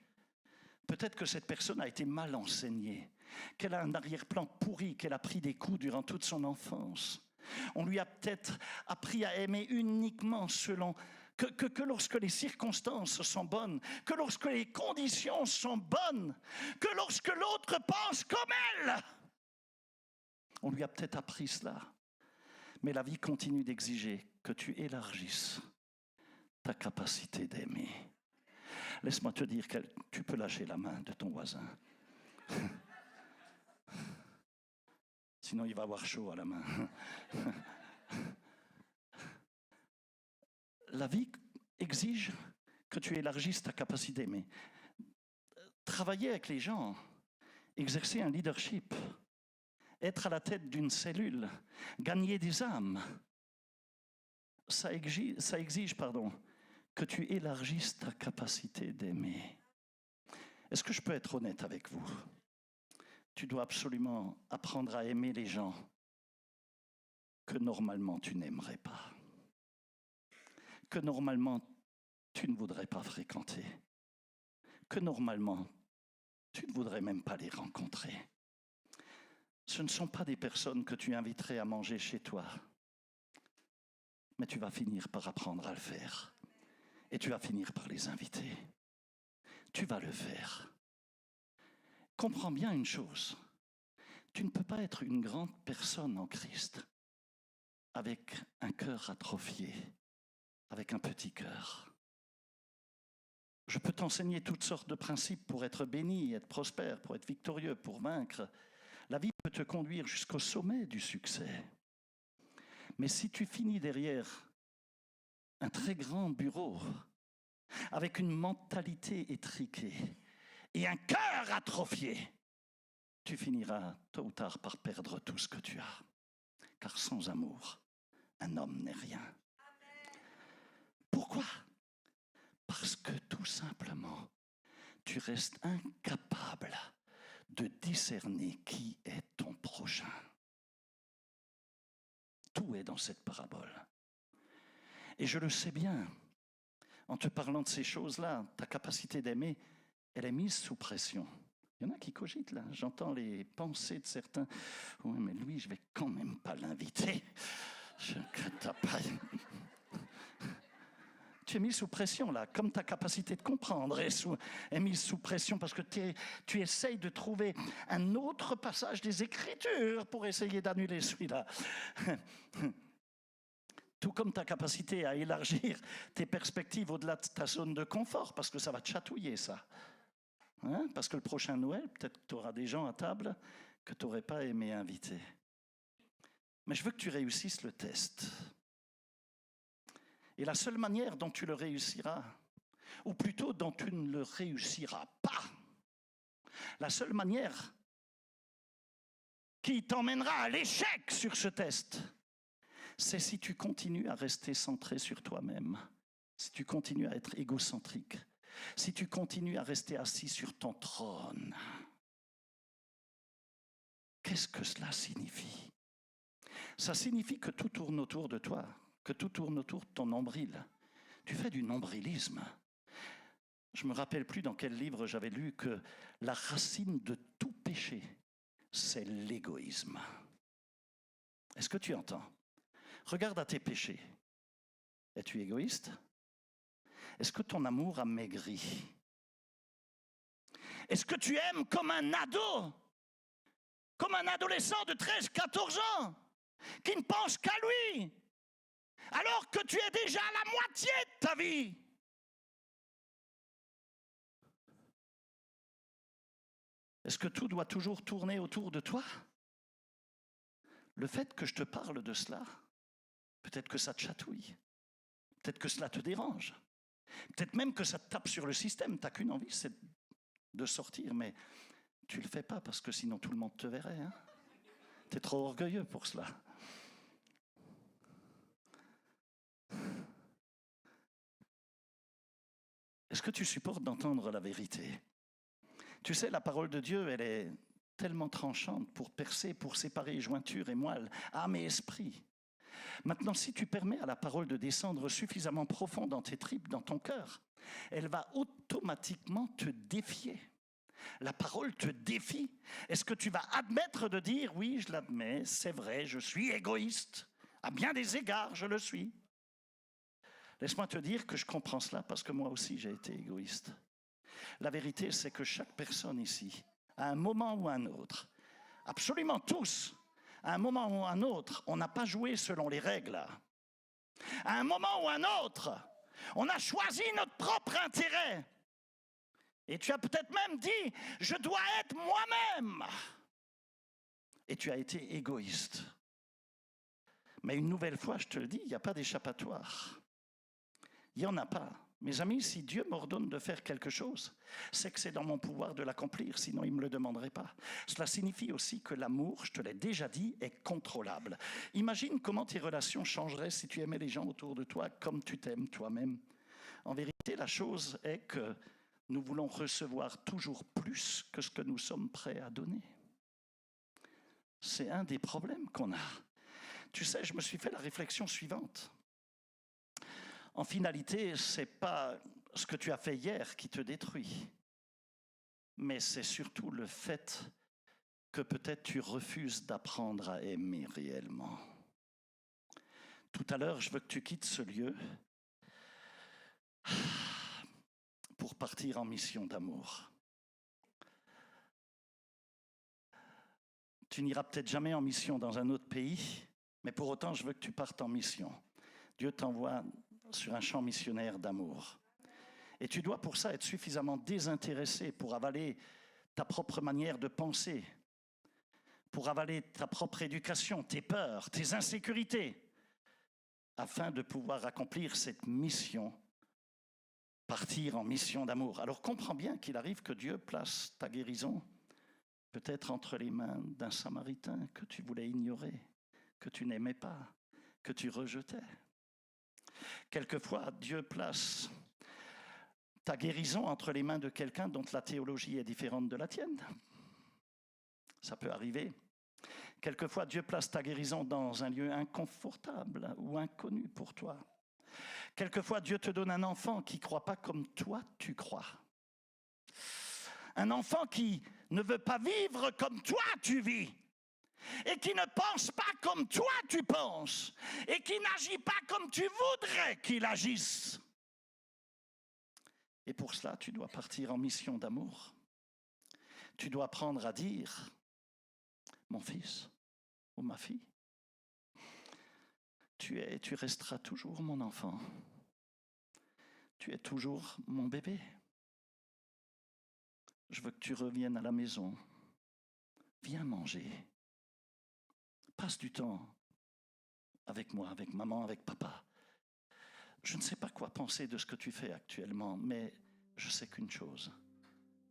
peut-être que cette personne a été mal enseignée, qu'elle a un arrière-plan pourri, qu'elle a pris des coups durant toute son enfance. On lui a peut-être appris à aimer uniquement selon... Que lorsque les circonstances sont bonnes, que lorsque les conditions sont bonnes, que lorsque l'autre pense comme elle. On lui a peut-être appris cela. Mais la vie continue d'exiger que tu élargisses ta capacité d'aimer. Laisse-moi te dire que tu peux lâcher la main de ton voisin. Sinon, il va avoir chaud à la main. La vie exige que tu élargisses ta capacité d'aimer. Travailler avec les gens, exercer un leadership, être à la tête d'une cellule, gagner des âmes, ça exige, que tu élargisses ta capacité d'aimer. Est-ce que je peux être honnête avec vous? Tu dois absolument apprendre à aimer les gens que normalement tu n'aimerais pas, que normalement tu ne voudrais pas fréquenter, que normalement tu ne voudrais même pas les rencontrer. Ce ne sont pas des personnes que tu inviterais à manger chez toi, mais tu vas finir par apprendre à le faire. Et tu vas finir par les inviter. Tu vas le faire. Comprends bien une chose. Tu ne peux pas être une grande personne en Christ avec un cœur atrophié, avec un petit cœur. Je peux t'enseigner toutes sortes de principes pour être béni, être prospère, pour être victorieux, pour vaincre. La vie peut te conduire jusqu'au sommet du succès. Mais si tu finis derrière un très grand bureau, avec une mentalité étriquée et un cœur atrophié, tu finiras tôt ou tard par perdre tout ce que tu as. Car sans amour, un homme n'est rien. Pourquoi ? Parce que tout simplement, tu restes incapable de discerner qui est ton prochain. Tout est dans cette parabole. Et je le sais bien, en te parlant de ces choses-là, ta capacité d'aimer, elle est mise sous pression. Il y en a qui cogitent là, j'entends les pensées de certains. Oui, mais lui, je vais quand même pas l'inviter. Tu es mis sous pression là, comme ta capacité de comprendre est mise sous pression parce que tu essayes de trouver un autre passage des Écritures pour essayer d'annuler celui-là. Tout comme ta capacité à élargir tes perspectives au-delà de ta zone de confort, parce que ça va te chatouiller ça. Hein? Parce que le prochain Noël, peut-être que tu auras des gens à table que tu n'aurais pas aimé inviter. Mais je veux que tu réussisses le test. Et la seule manière dont tu le réussiras, ou plutôt dont tu ne le réussiras pas, la seule manière qui t'emmènera à l'échec sur ce test, c'est si tu continues à rester centré sur toi-même, si tu continues à être égocentrique, si tu continues à rester assis sur ton trône. Qu'est-ce que cela signifie ? Ça signifie que tout tourne autour de toi, que tout tourne autour de ton nombril. Tu fais du nombrilisme. Je ne me rappelle plus dans quel livre j'avais lu que la racine de tout péché, c'est l'égoïsme. Est-ce que tu entends ? Regarde à tes péchés. Es-tu égoïste ? Est-ce que ton amour a maigri ? Est-ce que tu aimes comme un ado, comme un adolescent de 13-14 ans, qui ne pense qu'à lui, alors que tu es déjà à la moitié de ta vie ? Est-ce que tout doit toujours tourner autour de toi ? Le fait que je te parle de cela, peut-être que ça te chatouille, peut-être que cela te dérange, peut-être même que ça te tape sur le système, tu n'as qu'une envie, c'est de sortir, mais tu ne le fais pas parce que sinon tout le monde te verrait. Hein ? Tu es trop orgueilleux pour cela. Est-ce que tu supportes d'entendre la vérité ? Tu sais, la parole de Dieu, elle est tellement tranchante pour percer, pour séparer jointure et moelle, âme et esprit. Maintenant, si tu permets à la parole de descendre suffisamment profond dans tes tripes, dans ton cœur, elle va automatiquement te défier. La parole te défie. Est-ce que tu vas admettre de dire, oui, je l'admets, c'est vrai, je suis égoïste. À bien des égards, je le suis. Laisse-moi te dire que je comprends cela parce que moi aussi, j'ai été égoïste. La vérité, c'est que chaque personne ici, à un moment ou à un autre, absolument tous, à un moment ou à un autre, on n'a pas joué selon les règles. À un moment ou à un autre, on a choisi notre propre intérêt. Et tu as peut-être même dit, je dois être moi-même. Et tu as été égoïste. Mais une nouvelle fois, je te le dis, il n'y a pas d'échappatoire. Il n'y en a pas. Mes amis, si Dieu m'ordonne de faire quelque chose, c'est que c'est dans mon pouvoir de l'accomplir, sinon il ne me le demanderait pas. Cela signifie aussi que l'amour, je te l'ai déjà dit, est contrôlable. Imagine comment tes relations changeraient si tu aimais les gens autour de toi comme tu t'aimes toi-même. En vérité, la chose est que nous voulons recevoir toujours plus que ce que nous sommes prêts à donner. C'est un des problèmes qu'on a. Tu sais, je me suis fait la réflexion suivante. En finalité, ce n'est pas ce que tu as fait hier qui te détruit, mais c'est surtout le fait que peut-être tu refuses d'apprendre à aimer réellement. Tout à l'heure, je veux que tu quittes ce lieu pour partir en mission d'amour. Tu n'iras peut-être jamais en mission dans un autre pays, Mais pour autant, je veux que tu partes en mission. Dieu t'envoie sur un champ missionnaire d'amour. Et tu dois pour ça être suffisamment désintéressé pour avaler ta propre manière de penser, pour avaler ta propre éducation, tes peurs, tes insécurités, afin de pouvoir accomplir cette mission, partir en mission d'amour. Alors comprends bien qu'il arrive que Dieu place ta guérison peut-être entre les mains d'un Samaritain que tu voulais ignorer, que tu n'aimais pas, que tu rejetais. Quelquefois, Dieu place ta guérison entre les mains de quelqu'un dont la théologie est différente de la tienne. Ça peut arriver. Quelquefois, Dieu place ta guérison dans un lieu inconfortable ou inconnu pour toi. Quelquefois, Dieu te donne un enfant qui ne croit pas comme toi tu crois. Un enfant qui ne veut pas vivre comme toi tu vis. Et qui ne pense pas comme toi tu penses. Et qui n'agit pas comme tu voudrais qu'il agisse. Et pour cela, tu dois partir en mission d'amour. Tu dois apprendre à dire, mon fils ou ma fille, tu es et tu resteras toujours mon enfant. Tu es toujours mon bébé. Je veux que tu reviennes à la maison. Viens manger. Passe du temps avec moi, avec maman, avec papa. Je ne sais pas quoi penser de ce que tu fais actuellement, mais je sais qu'une chose.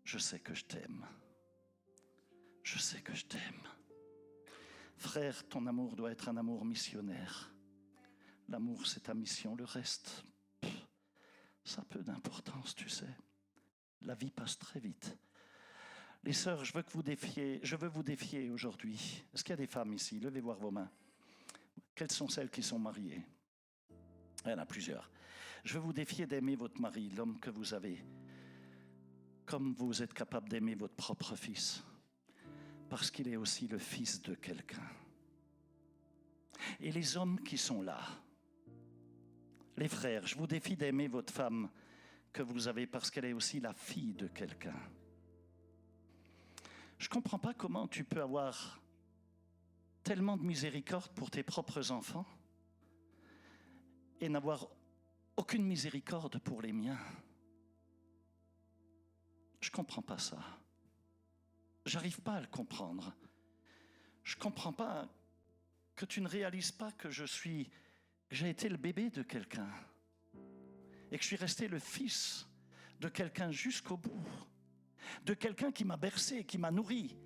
Je sais que je t'aime. Je sais que je t'aime. Frère, ton amour doit être un amour missionnaire. L'amour, c'est ta mission. Le reste, ça a peu d'importance, tu sais. La vie passe très vite. Les sœurs, je veux vous défier aujourd'hui. Est-ce qu'il y a des femmes ici? Levez voir vos mains. Quelles sont celles qui sont mariées? Il y en a plusieurs. Je veux vous défier d'aimer votre mari, l'homme que vous avez, comme vous êtes capable d'aimer votre propre fils, parce qu'il est aussi le fils de quelqu'un. Et les hommes qui sont là, les frères, je vous défie d'aimer votre femme que vous avez parce qu'elle est aussi la fille de quelqu'un. Je ne comprends pas comment tu peux avoir tellement de miséricorde pour tes propres enfants et n'avoir aucune miséricorde pour les miens. Je ne comprends pas ça. J'arrive pas à le comprendre. Je ne comprends pas que tu ne réalises pas que j'ai été le bébé de quelqu'un et que je suis resté le fils de quelqu'un jusqu'au bout. De quelqu'un qui m'a bercé, qui m'a nourri,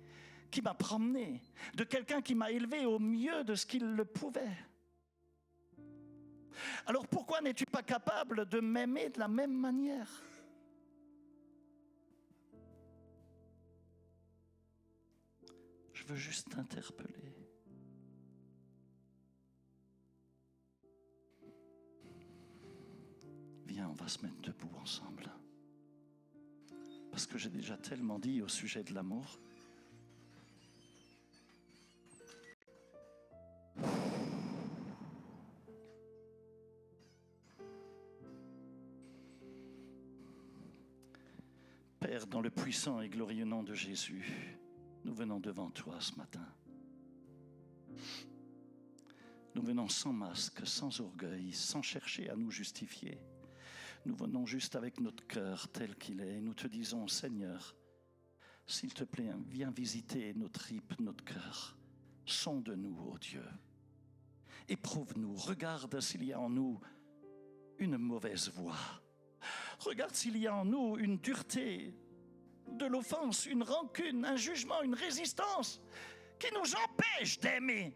qui m'a promené, de quelqu'un qui m'a élevé au mieux de ce qu'il le pouvait. Alors pourquoi n'es-tu pas capable de m'aimer de la même manière? Je veux juste t'interpeller. Viens, on va se mettre debout ensemble. Parce que j'ai déjà tellement dit au sujet de l'amour. Père, dans le puissant et glorieux nom de Jésus, nous venons devant toi ce matin. Nous venons sans masque, sans orgueil, sans chercher à nous justifier. Nous venons juste avec notre cœur tel qu'il est et nous te disons, Seigneur, s'il te plaît, viens visiter nos tripes, notre cœur. Sonde-nous, ô Dieu. Éprouve-nous, regarde s'il y a en nous une mauvaise voie. Regarde s'il y a en nous une dureté, de l'offense, une rancune, un jugement, une résistance qui nous empêche d'aimer.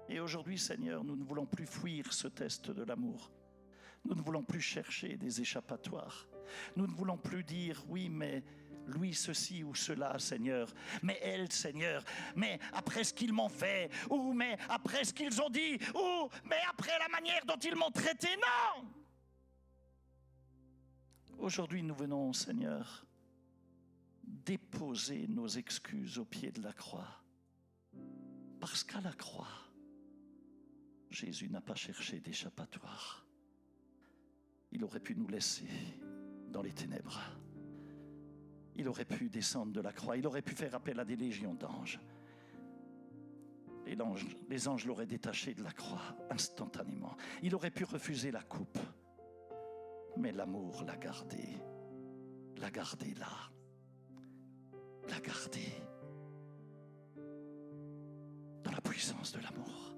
Et aujourd'hui, Seigneur, nous ne voulons plus fuir ce test de l'amour. Nous ne voulons plus chercher des échappatoires. Nous ne voulons plus dire, oui, mais lui, ceci ou cela, Seigneur. Mais elle, Seigneur. Mais après ce qu'ils m'ont fait. Ou mais après ce qu'ils ont dit. Ou mais après la manière dont ils m'ont traité. Non! Aujourd'hui, nous venons, Seigneur, déposer nos excuses au pied de la croix. Parce qu'à la croix, Jésus n'a pas cherché d'échappatoire. Il aurait pu nous laisser dans les ténèbres. Il aurait pu descendre de la croix. Il aurait pu faire appel à des légions d'anges. Et les anges l'auraient détaché de la croix instantanément. Il aurait pu refuser la coupe. Mais l'amour l'a gardé là, l'a gardé dans la puissance de l'amour.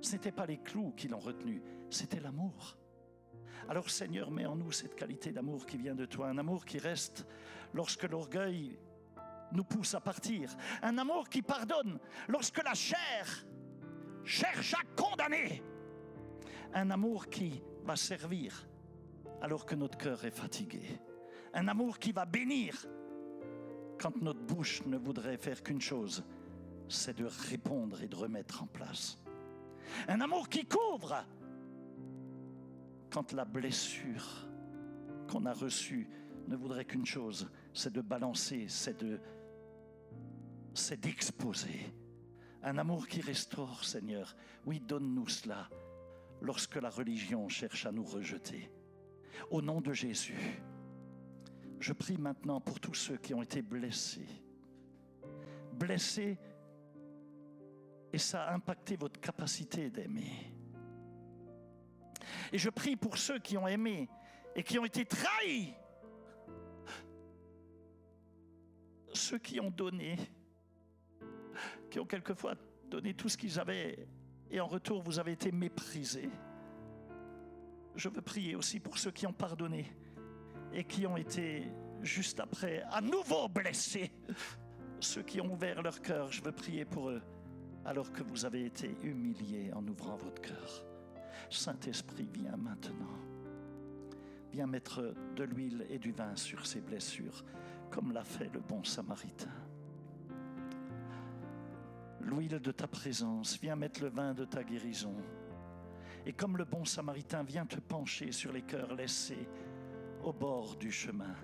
Ce n'étaient pas les clous qui l'ont retenu, c'était l'amour. Alors Seigneur, mets en nous cette qualité d'amour qui vient de toi, un amour qui reste lorsque l'orgueil nous pousse à partir, un amour qui pardonne lorsque la chair cherche à condamner, un amour qui va servir alors que notre cœur est fatigué, un amour qui va bénir quand notre bouche ne voudrait faire qu'une chose, c'est de répondre et de remettre en place, un amour qui couvre quand la blessure qu'on a reçue ne voudrait qu'une chose, c'est de balancer, c'est d'exposer. Un amour qui restaure, Seigneur. Oui, donne-nous cela lorsque la religion cherche à nous rejeter. Au nom de Jésus, je prie maintenant pour tous ceux qui ont été blessés. Blessés, et ça a impacté votre capacité d'aimer. Et je prie pour ceux qui ont aimé et qui ont été trahis. Ceux qui ont donné, qui ont quelquefois donné tout ce qu'ils avaient et en retour vous avez été méprisés. Je veux prier aussi pour ceux qui ont pardonné et qui ont été juste après à nouveau blessés. Ceux qui ont ouvert leur cœur, je veux prier pour eux alors que vous avez été humiliés en ouvrant votre cœur. Saint-Esprit, viens maintenant. Viens mettre de l'huile et du vin sur ces blessures, comme l'a fait le bon Samaritain. L'huile de ta présence, viens mettre le vin de ta guérison. Et comme le bon Samaritain, viens te pencher sur les cœurs laissés au bord du chemin.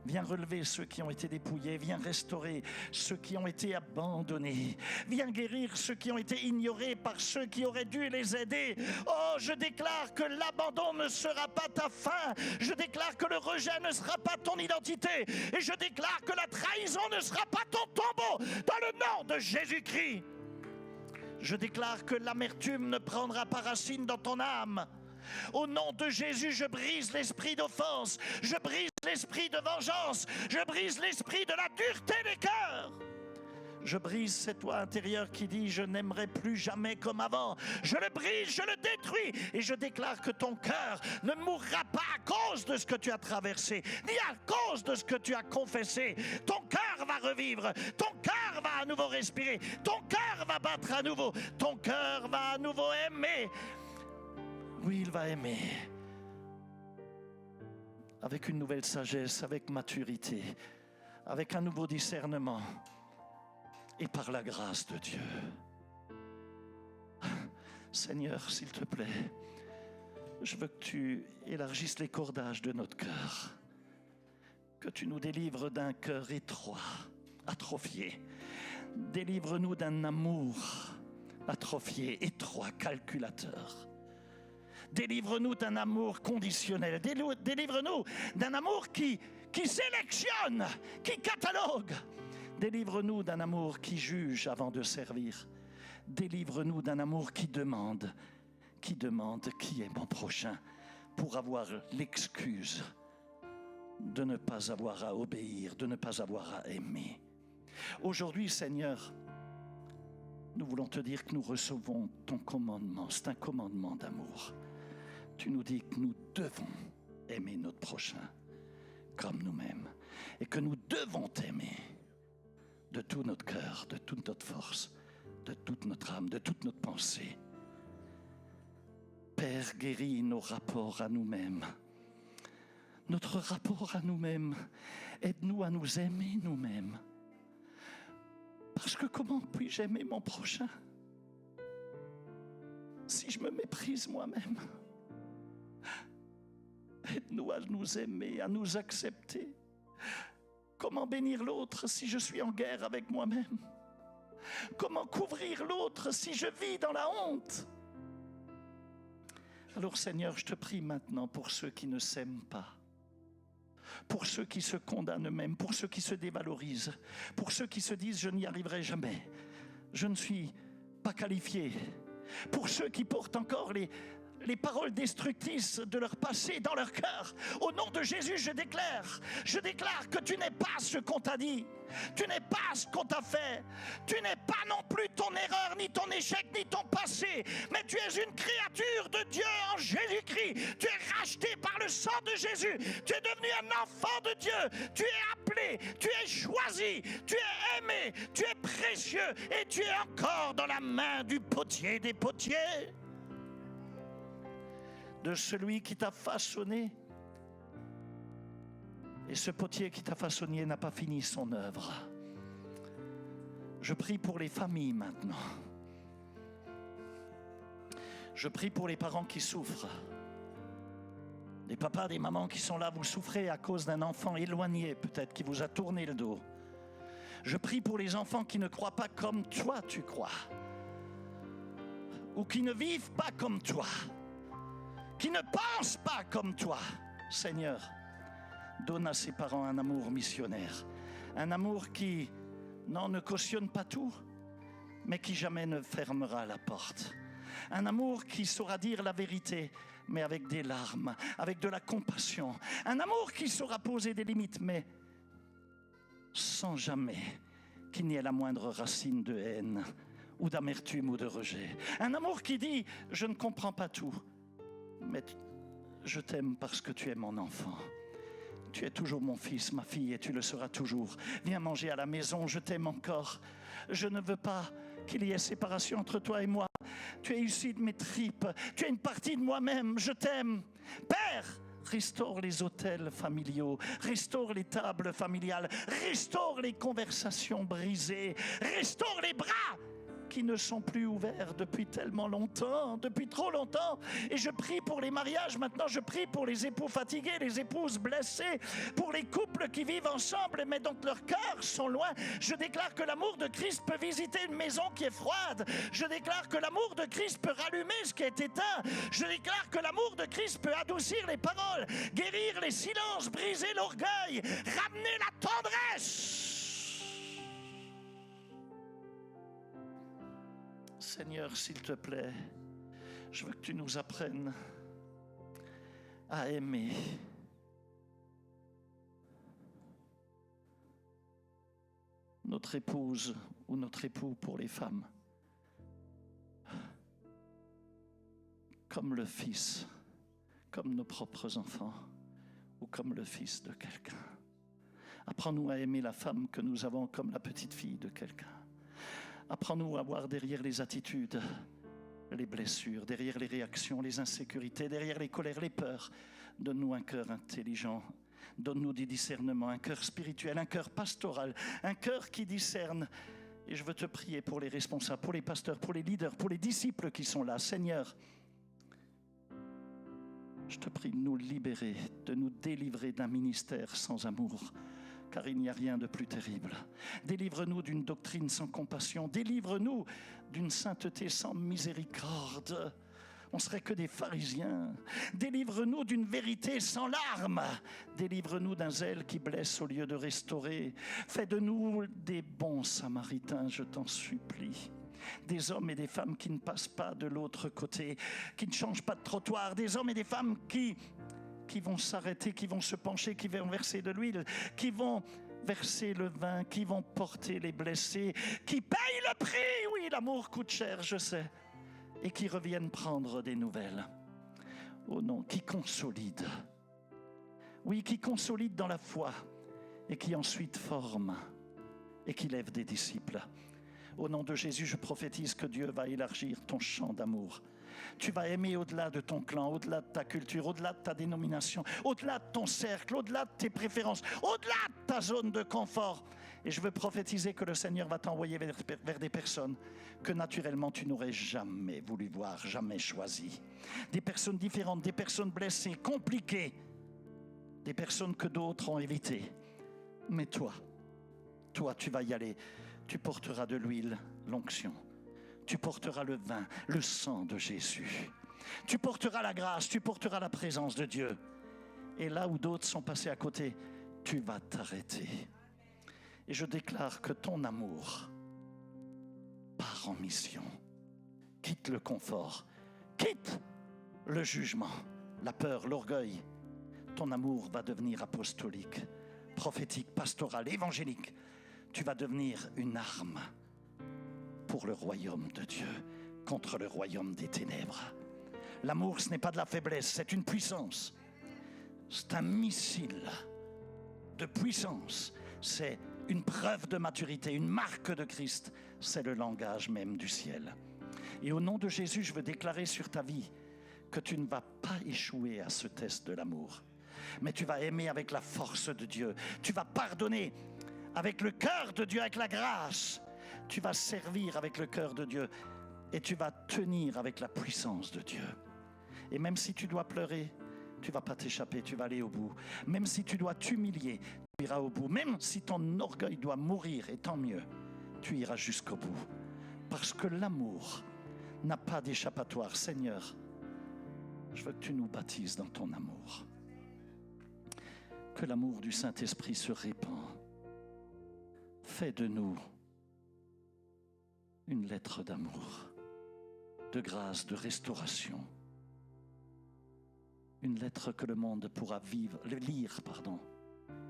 Viens relever ceux qui ont été dépouillés, viens restaurer ceux qui ont été abandonnés, viens guérir ceux qui ont été ignorés par ceux qui auraient dû les aider. Oh, je déclare que l'abandon ne sera pas ta fin, je déclare que le rejet ne sera pas ton identité, et je déclare que la trahison ne sera pas ton tombeau, dans le nom de Jésus-Christ. Je déclare que l'amertume ne prendra pas racine dans ton âme. Au nom de Jésus, je brise l'esprit d'offense, je brise l'esprit de vengeance, je brise l'esprit de la dureté des cœurs. Je brise cette loi intérieure qui dit « Je n'aimerai plus jamais comme avant ». Je le brise, je le détruis et je déclare que ton cœur ne mourra pas à cause de ce que tu as traversé, ni à cause de ce que tu as confessé. Ton cœur va revivre, ton cœur va à nouveau respirer, ton cœur va battre à nouveau, ton cœur va à nouveau aimer. Oui, il va aimer avec une nouvelle sagesse, avec maturité, avec un nouveau discernement et par la grâce de Dieu. Seigneur, s'il te plaît, je veux que tu élargisses les cordages de notre cœur, que tu nous délivres d'un cœur étroit, atrophié. Délivre-nous d'un amour atrophié, étroit, calculateur. Délivre-nous d'un amour conditionnel. Délivre-nous d'un amour qui sélectionne, qui catalogue. Délivre-nous d'un amour qui juge avant de servir. Délivre-nous d'un amour qui demande qui est mon prochain, pour avoir l'excuse de ne pas avoir à obéir, de ne pas avoir à aimer. Aujourd'hui, Seigneur, nous voulons te dire que nous recevons ton commandement. C'est un commandement d'amour. Tu nous dis que nous devons aimer notre prochain comme nous-mêmes et que nous devons t'aimer de tout notre cœur, de toute notre force, de toute notre âme, de toute notre pensée. Père, guéris nos rapports à nous-mêmes. Notre rapport à nous-mêmes, aide-nous à nous aimer nous-mêmes. Parce que comment puis-je aimer mon prochain si je me méprise moi-même? Aide-nous à nous aimer, à nous accepter. Comment bénir l'autre si je suis en guerre avec moi-même? Comment couvrir l'autre si je vis dans la honte? Alors Seigneur, je te prie maintenant pour ceux qui ne s'aiment pas, pour ceux qui se condamnent eux-mêmes, pour ceux qui se dévalorisent, pour ceux qui se disent « je n'y arriverai jamais, je ne suis pas qualifiés, pour ceux qui portent encore les paroles destructrices de leur passé dans leur cœur. Au nom de Jésus, je déclare que tu n'es pas ce qu'on t'a dit, tu n'es pas ce qu'on t'a fait, tu n'es pas non plus ton erreur, ni ton échec, ni ton passé, mais tu es une créature de Dieu en Jésus-Christ. Tu es racheté par le sang de Jésus, tu es devenu un enfant de Dieu, tu es appelé, tu es choisi, tu es aimé, tu es précieux et tu es encore dans la main du potier des potiers, de celui qui t'a façonné. Et ce potier qui t'a façonné n'a pas fini son œuvre. Je prie pour les familles maintenant. Je prie pour les parents qui souffrent. Des papas, des mamans qui sont là, vous souffrez à cause d'un enfant éloigné peut-être qui vous a tourné le dos. Je prie pour les enfants qui ne croient pas comme toi tu crois, ou qui ne vivent pas comme toi, qui ne pensent pas comme toi. Seigneur, donne à ses parents un amour missionnaire, un amour qui, ne cautionne pas tout, mais qui jamais ne fermera la porte. Un amour qui saura dire la vérité, mais avec des larmes, avec de la compassion. Un amour qui saura poser des limites, mais sans jamais qu'il n'y ait la moindre racine de haine, ou d'amertume ou de rejet. Un amour qui dit, je ne comprends pas tout, mais je t'aime parce que tu es mon enfant. Tu es toujours mon fils, ma fille, et tu le seras toujours. Viens manger à la maison, je t'aime encore. Je ne veux pas qu'il y ait séparation entre toi et moi. Tu es issu de mes tripes, tu es une partie de moi-même, je t'aime. Père, restaure les autels familiaux, restaure les tables familiales, restaure les conversations brisées, restaure les bras qui ne sont plus ouverts depuis tellement longtemps, depuis trop longtemps. Et je prie pour les mariages maintenant, je prie pour les époux fatigués, les épouses blessées, pour les couples qui vivent ensemble mais dont leurs cœurs sont loin. Je déclare que l'amour de Christ peut visiter une maison qui est froide. Je déclare que l'amour de Christ peut rallumer ce qui est éteint. Je déclare que l'amour de Christ peut adoucir les paroles, guérir les silences, briser l'orgueil, ramener la tendresse. Seigneur, s'il te plaît, je veux que tu nous apprennes à aimer. Notre épouse ou notre époux pour les femmes, comme le fils, comme nos propres enfants, ou comme le fils de quelqu'un. Apprends-nous à aimer la femme que nous avons comme la petite fille de quelqu'un. Apprends-nous à voir derrière les attitudes, les blessures, derrière les réactions, les insécurités, derrière les colères, les peurs. Donne-nous un cœur intelligent, donne-nous du discernement, un cœur spirituel, un cœur pastoral, un cœur qui discerne. Et je veux te prier pour les responsables, pour les pasteurs, pour les leaders, pour les disciples qui sont là. Seigneur, je te prie de nous libérer, de nous délivrer d'un ministère sans amour, car il n'y a rien de plus terrible. Délivre-nous d'une doctrine sans compassion. Délivre-nous d'une sainteté sans miséricorde. On ne serait que des pharisiens. Délivre-nous d'une vérité sans larmes. Délivre-nous d'un zèle qui blesse au lieu de restaurer. Fais de nous des bons samaritains, je t'en supplie. Des hommes et des femmes qui ne passent pas de l'autre côté, qui ne changent pas de trottoir. Des hommes et des femmes qui vont s'arrêter, qui vont se pencher, qui vont verser de l'huile, qui vont verser le vin, qui vont porter les blessés, qui payent le prix. Oui, l'amour coûte cher, je sais. Et qui reviennent prendre des nouvelles. Oh non, qui consolident. Oui, qui consolident dans la foi et qui ensuite forment et qui lèvent des disciples. Au nom de Jésus, je prophétise que Dieu va élargir ton champ d'amour. Tu vas aimer au-delà de ton clan, au-delà de ta culture, au-delà de ta dénomination, au-delà de ton cercle, au-delà de tes préférences, au-delà de ta zone de confort. Et je veux prophétiser que le Seigneur va t'envoyer vers des personnes que naturellement tu n'aurais jamais voulu voir, jamais choisies. Des personnes différentes, des personnes blessées, compliquées, des personnes que d'autres ont évitées. Mais toi, tu vas y aller. Tu porteras de l'huile, l'onction. Tu porteras le vin, le sang de Jésus. Tu porteras la grâce, tu porteras la présence de Dieu. Et là où d'autres sont passés à côté, tu vas t'arrêter. Et je déclare que ton amour part en mission. quitte le confort, quitte le jugement, la peur, l'orgueil. Ton amour va devenir apostolique, prophétique, pastoral, évangélique. Tu vas devenir une arme pour le royaume de Dieu, contre le royaume des ténèbres. L'amour, ce n'est pas de la faiblesse, c'est une puissance. C'est un missile de puissance. C'est une preuve de maturité, une marque de Christ. C'est le langage même du ciel. Et au nom de Jésus, je veux déclarer sur ta vie que tu ne vas pas échouer à ce test de l'amour. Mais tu vas aimer avec la force de Dieu. Tu vas pardonner avec le cœur de Dieu, avec la grâce. Tu vas servir avec le cœur de Dieu. Et tu vas tenir avec la puissance de Dieu. Et même si tu dois pleurer, tu ne vas pas t'échapper, tu vas aller au bout. Même si tu dois t'humilier, tu iras au bout. Même si ton orgueil doit mourir, et tant mieux, tu iras jusqu'au bout. Parce que l'amour n'a pas d'échappatoire. Seigneur, je veux que tu nous baptises dans ton amour. Que l'amour du Saint-Esprit se répand. Fais de nous une lettre d'amour, de grâce, de restauration. Une lettre que le monde pourra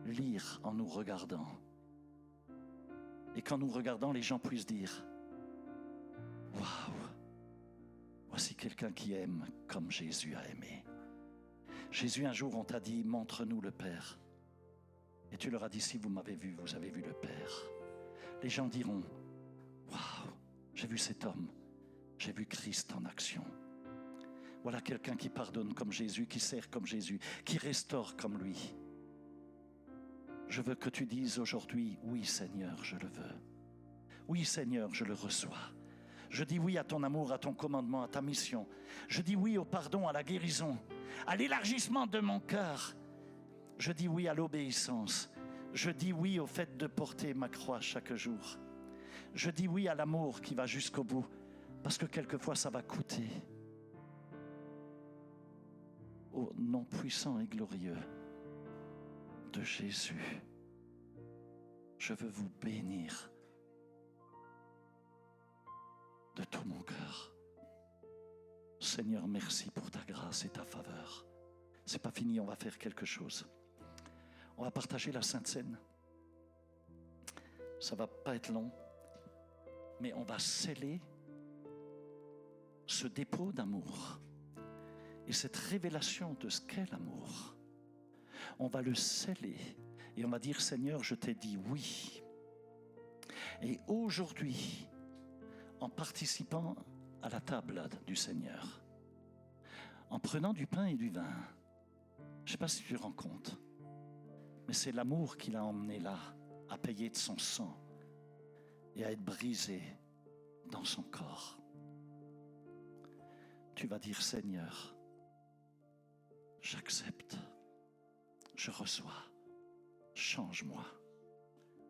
lire en nous regardant. Et qu'en nous regardant, les gens puissent dire « Waouh, voici quelqu'un qui aime comme Jésus a aimé. » Jésus, un jour, on t'a dit « Montre-nous le Père. » Et tu leur as dit « Si vous m'avez vu, vous avez vu le Père. » Les gens diront « Waouh, j'ai vu cet homme, j'ai vu Christ en action. » Voilà quelqu'un qui pardonne comme Jésus, qui sert comme Jésus, qui restaure comme lui. Je veux que tu dises aujourd'hui, oui Seigneur, je le veux. Oui Seigneur, je le reçois. Je dis oui à ton amour, à ton commandement, à ta mission. Je dis oui au pardon, à la guérison, à l'élargissement de mon cœur. Je dis oui à l'obéissance. Je dis oui au fait de porter ma croix chaque jour. Je dis oui à l'amour qui va jusqu'au bout, parce que quelquefois ça va coûter. Au nom puissant et glorieux de Jésus, je veux vous bénir de tout mon cœur. Seigneur, merci pour ta grâce et ta faveur. C'est pas fini, on va faire quelque chose. On va partager la Sainte Seine. Ça va pas être long, mais on va sceller ce dépôt d'amour. Et cette révélation de ce qu'est l'amour, on va le sceller et on va dire, Seigneur, je t'ai dit oui. Et aujourd'hui, en participant à la table du Seigneur, en prenant du pain et du vin, je ne sais pas si tu te rends compte, mais c'est l'amour qui l'a emmené là, à payer de son sang et à être brisé dans son corps. Tu vas dire, Seigneur, j'accepte, je reçois, change-moi,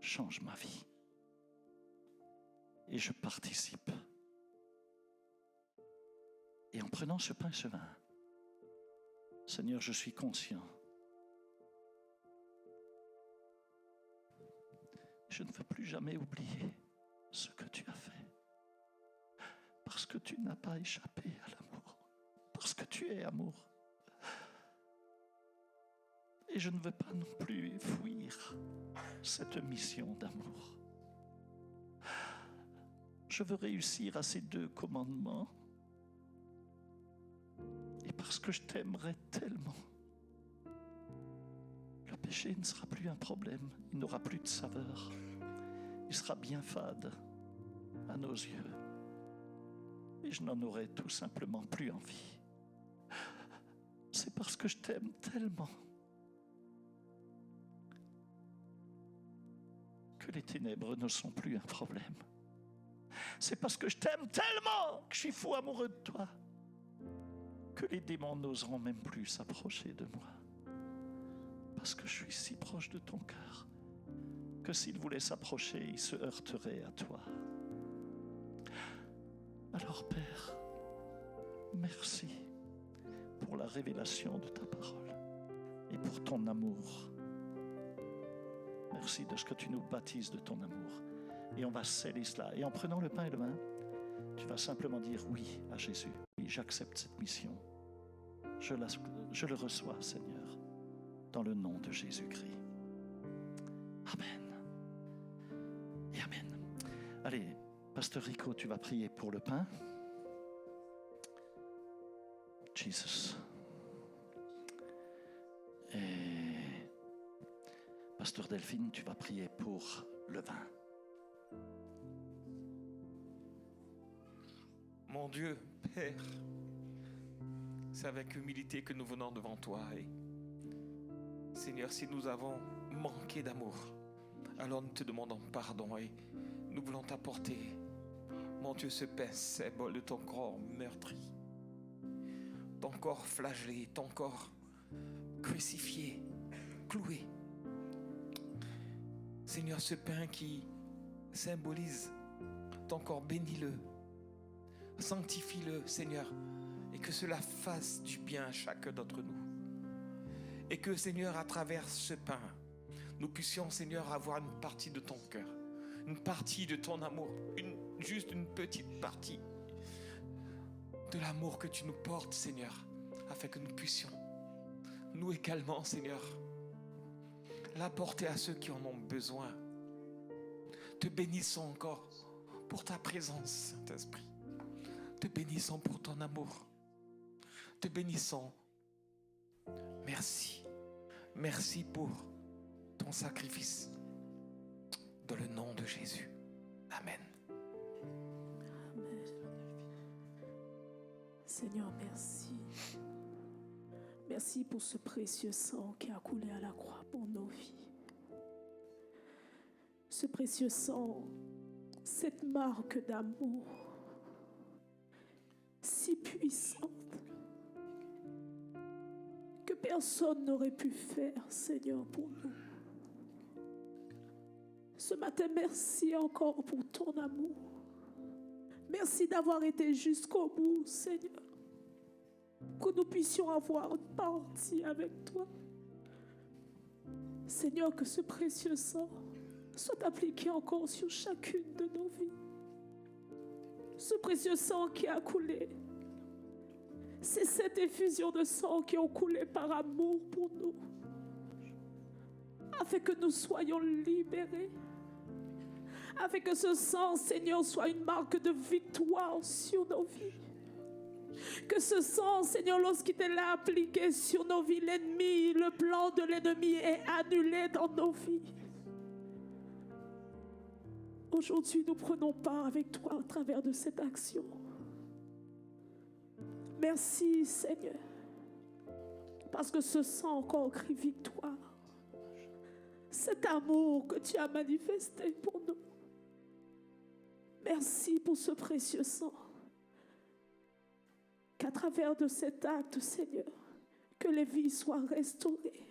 change ma vie. Et je participe. Et en prenant ce pain et ce vin, Seigneur, je suis conscient. Je ne veux plus jamais oublier ce que tu as fait. Parce que tu n'as pas échappé à l'amour. Parce que tu es amour. Et je ne veux pas non plus fuir cette mission d'amour. Je veux réussir à ces 2 commandements. Et parce que je t'aimerai tellement, le péché ne sera plus un problème. Il n'aura plus de saveur. Il sera bien fade à nos yeux. Et je n'en aurai tout simplement plus envie. C'est parce que je t'aime tellement que les ténèbres ne sont plus un problème. C'est parce que je t'aime tellement que je suis fou amoureux de toi que les démons n'oseront même plus s'approcher de moi. Parce que je suis si proche de ton cœur que s'ils voulaient s'approcher, ils se heurteraient à toi. Alors Père, merci pour la révélation de ta parole et pour ton amour. Merci de ce que tu nous baptises de ton amour. Et on va sceller cela. Et en prenant le pain et le vin, tu vas simplement dire oui à Jésus. Oui, j'accepte cette mission. Je le reçois, Seigneur, dans le nom de Jésus-Christ. Amen. Et amen. Allez, Pasteur Rico, tu vas prier pour le pain. Jesus. Et Pasteur Delphine, tu vas prier pour le vin.
Mon Dieu, Père, c'est avec humilité que nous venons devant toi. Et Seigneur, si nous avons manqué d'amour, alors nous te demandons pardon et nous voulons t'apporter, mon Dieu, ce pain symbole de ton corps meurtri, ton corps flagellé, ton corps crucifié, cloué. Seigneur, ce pain qui symbolise ton corps, bénis-le, sanctifie-le, Seigneur, et que cela fasse du bien à chacun d'entre nous. Et que, Seigneur, à travers ce pain, nous puissions, Seigneur, avoir une partie de ton cœur, une partie de ton amour, juste une petite partie de l'amour que tu nous portes, Seigneur, afin que nous puissions, nous également, Seigneur, l'apporter à ceux qui en ont besoin. Te bénissons encore pour ta présence, Saint-Esprit. Te bénissons pour ton amour. Te bénissons. Merci. Merci pour ton sacrifice. Dans le nom de Jésus. Amen.
Amen. Seigneur, merci. Merci pour ce précieux sang qui a coulé à la croix pour nos vies. Ce précieux sang, cette marque d'amour si puissante que personne n'aurait pu faire, Seigneur, pour nous. Ce matin, merci encore pour ton amour. Merci d'avoir été jusqu'au bout, Seigneur, que nous puissions avoir une partie avec toi. Seigneur, que ce précieux sang soit appliqué encore sur chacune de nos vies. Ce précieux sang qui a coulé, c'est cette effusion de sang qui a coulé par amour pour nous, afin que nous soyons libérés, afin que ce sang, Seigneur, soit une marque de victoire sur nos vies. Que ce sang, Seigneur, lorsqu'il est là appliqué sur nos vies, l'ennemi, le plan de l'ennemi est annulé dans nos vies. Aujourd'hui, nous prenons part avec toi au travers de cette action. Merci, Seigneur, parce que ce sang encore crie victoire. Cet amour que tu as manifesté pour nous. Merci pour ce précieux sang. Qu'à travers de cet acte, Seigneur, que les vies soient restaurées.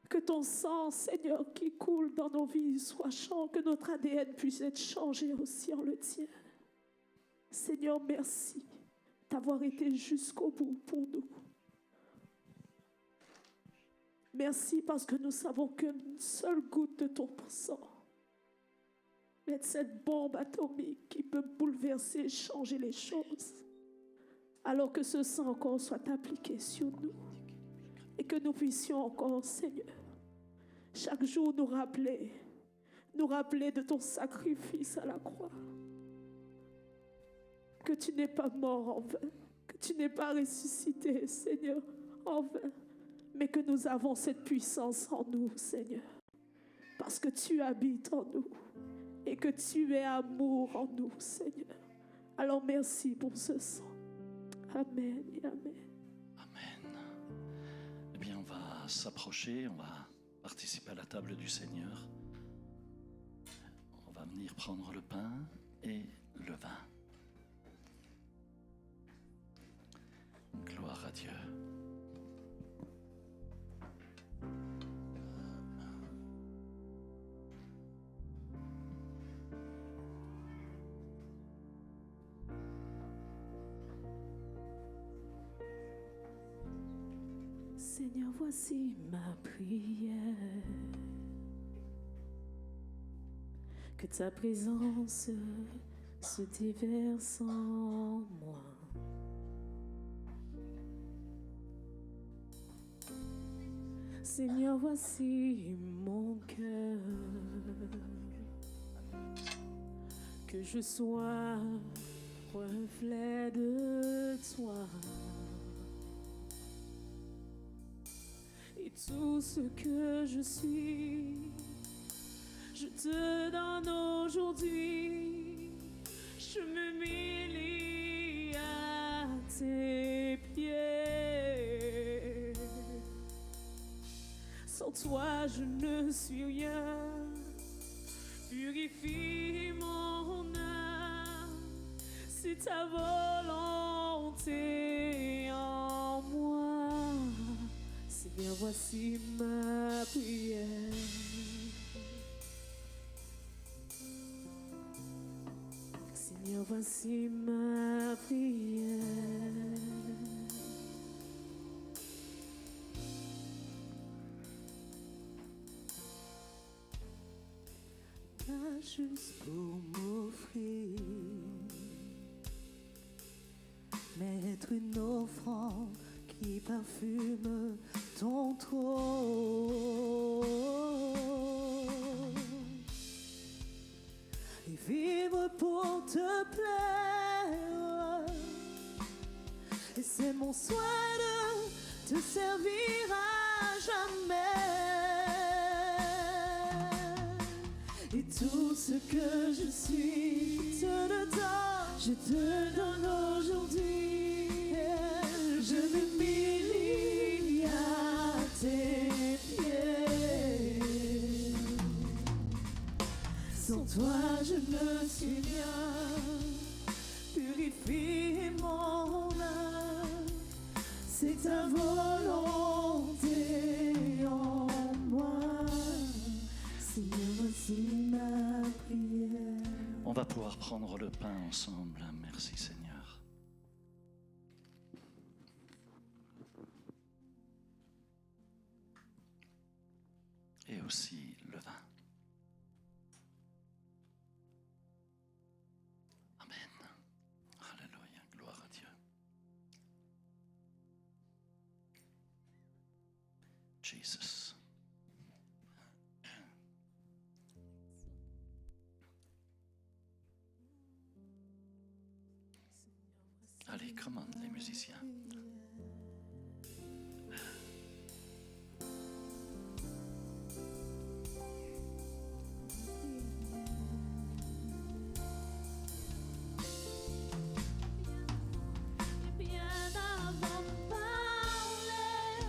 Que ton sang, Seigneur, qui coule dans nos vies soit changé, que notre ADN puisse être changé aussi en le tien. Seigneur, merci d'avoir été jusqu'au bout pour nous. Merci parce que nous savons qu'une seule goutte de ton sang est cette bombe atomique qui peut bouleverser, changer les choses. Alors que ce sang encore soit appliqué sur nous et que nous puissions encore, Seigneur, chaque jour nous rappeler de ton sacrifice à la croix. Que tu n'es pas mort en vain, que tu n'es pas ressuscité, Seigneur, en vain, mais que nous avons cette puissance en nous, Seigneur, parce que tu habites en nous et que tu es amour en nous, Seigneur. Alors merci pour ce sang. Amen et amen.
Amen. Eh bien, on va s'approcher, on va participer à la table du Seigneur. On va venir prendre le pain et le vin. Gloire à Dieu.
Seigneur, voici ma prière. Que ta présence se déverse en moi. Seigneur, voici mon cœur, que je sois reflet de toi. Et tout ce que je suis, je te donne aujourd'hui. Je m'humilie à tes pieds. Sans toi, je ne suis rien. Purifie mon âme, c'est ta volonté en moi. Seigneur, voici ma prière. Seigneur, voici ma prière. Pas juste pour m'offrir, mais être une offrande qui parfume ton trône. Et vivre pour te plaire. Et c'est mon souhait de te servir à jamais. Et tout ce que je suis, je te donne aujourd'hui. Je m'humilie à tes pieds. Sans toi, je ne suis rien. Purifie mon âme, c'est ta volonté en moi. Seigneur, voici ma prière.
On va pouvoir prendre le pain ensemble. Merci Seigneur. Et aussi le vin. Amen. Alléluia, gloire à Dieu. Jesus. Allez, commande les musiciens.
Bien avant de parler,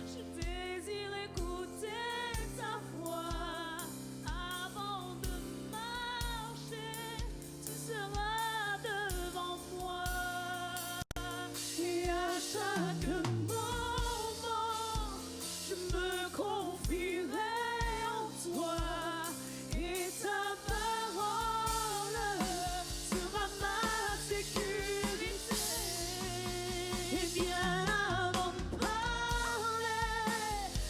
je désire écouter ta voix. Avant de marcher, tu seras devant moi. Et à chaque moment, je me confierai en toi. Et ta parole sera ma sécurité. Et bien avant de parler,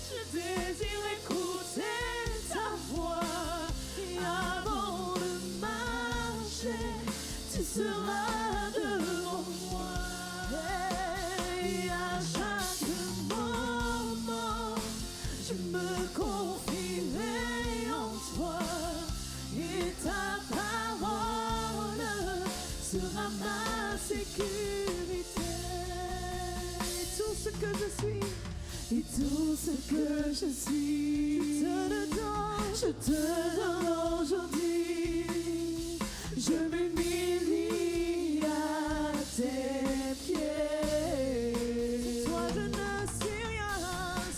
je désire écouter ta voix. Et avant de marcher, tu seras devant moi. Et à chaque moment, je me confierai en toi. Et ta parole sera ma sécurité. Et tout ce que je suis, et tout ce que je suis, je te donne aujourd'hui. Je m'humilie à tes pieds. Sans toi, je ne suis rien.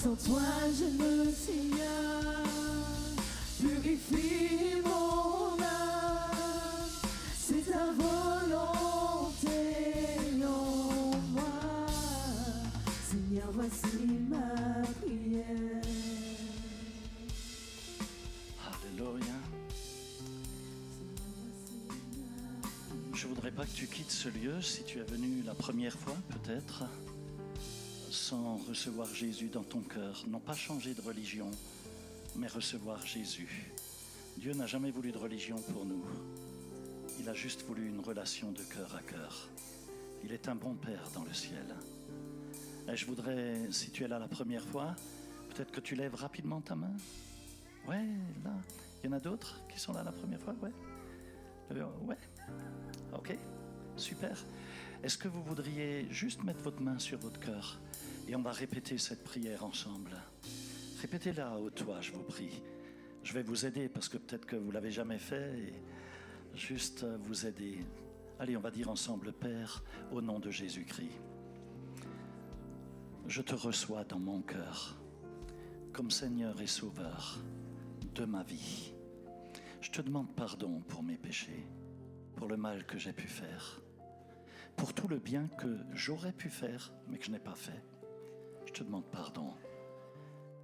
Sans toi, je ne suis rien. Purifie mon âme, c'est ta volonté en moi. Seigneur, voici ma prière.
Alléluia. Je voudrais pas que tu quittes ce lieu si tu es venu la première fois, peut-être, sans recevoir Jésus dans ton cœur. Non pas changer de religion, mais recevoir Jésus. Dieu n'a jamais voulu de religion pour nous. Il a juste voulu une relation de cœur à cœur. Il est un bon Père dans le ciel. Et je voudrais, si tu es là la première fois, peut-être que tu lèves rapidement ta main. Ouais, là. Il y en a d'autres qui sont là la première fois? Ouais. Ouais. Ok, super. Est-ce que vous voudriez juste mettre votre main sur votre cœur et on va répéter cette prière ensemble? Répétez-la à haute voix, je vous prie. Je vais vous aider parce que peut-être que vous ne l'avez jamais fait et juste vous aider. Allez, on va dire ensemble, Père, au nom de Jésus-Christ. Je te reçois dans mon cœur comme Seigneur et Sauveur de ma vie. Je te demande pardon pour mes péchés, pour le mal que j'ai pu faire, pour tout le bien que j'aurais pu faire, mais que je n'ai pas fait. Je te demande pardon.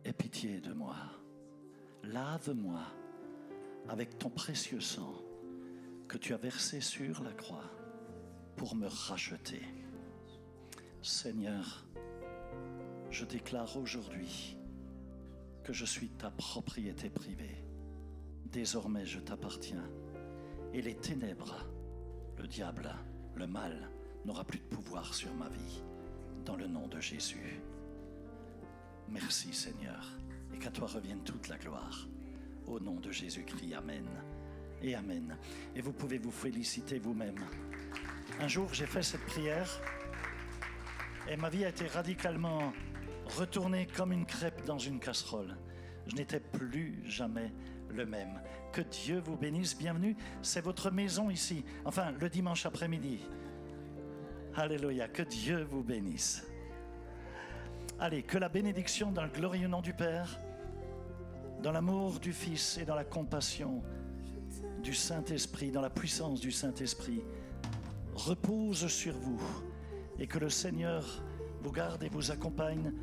Aie pitié de moi. Lave-moi avec ton précieux sang que tu as versé sur la croix pour me racheter. Seigneur, je déclare aujourd'hui que je suis ta propriété privée. Désormais, je t'appartiens. Et les ténèbres, le diable, le mal, n'aura plus de pouvoir sur ma vie. Dans le nom de Jésus. Merci Seigneur. Et qu'à toi revienne toute la gloire. Au nom de Jésus-Christ, Amen. Et Amen. Et vous pouvez vous féliciter vous-même. Un jour, j'ai fait cette prière et ma vie a été radicalement retournée comme une crêpe dans une casserole. Je n'étais plus jamais le même. Que Dieu vous bénisse. Bienvenue. C'est votre maison ici. Enfin, le dimanche après-midi. Alléluia. Que Dieu vous bénisse. Allez, que la bénédiction dans le glorieux nom du Père, dans l'amour du Fils et dans la compassion du Saint-Esprit, dans la puissance du Saint-Esprit, repose sur vous et que le Seigneur vous garde et vous accompagne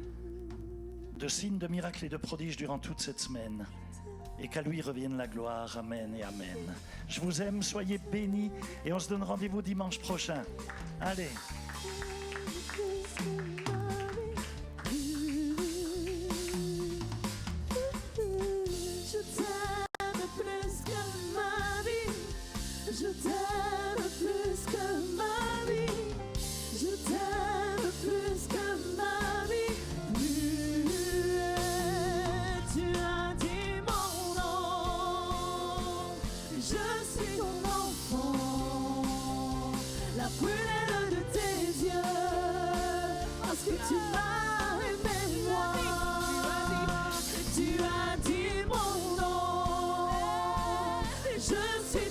de signes, de miracles et de prodiges durant toute cette semaine et qu'à lui revienne la gloire. Amen et Amen. Je vous aime, soyez bénis et on se donne rendez-vous dimanche prochain. Allez.
Je t'aime plus que ma vie. Je t'aime plus que ma vie. Tu as dit mon nom. Je suis ton enfant, la prunelle de tes yeux. Parce que tu m'as aimé moi. Tu as dit mon nom. Je suis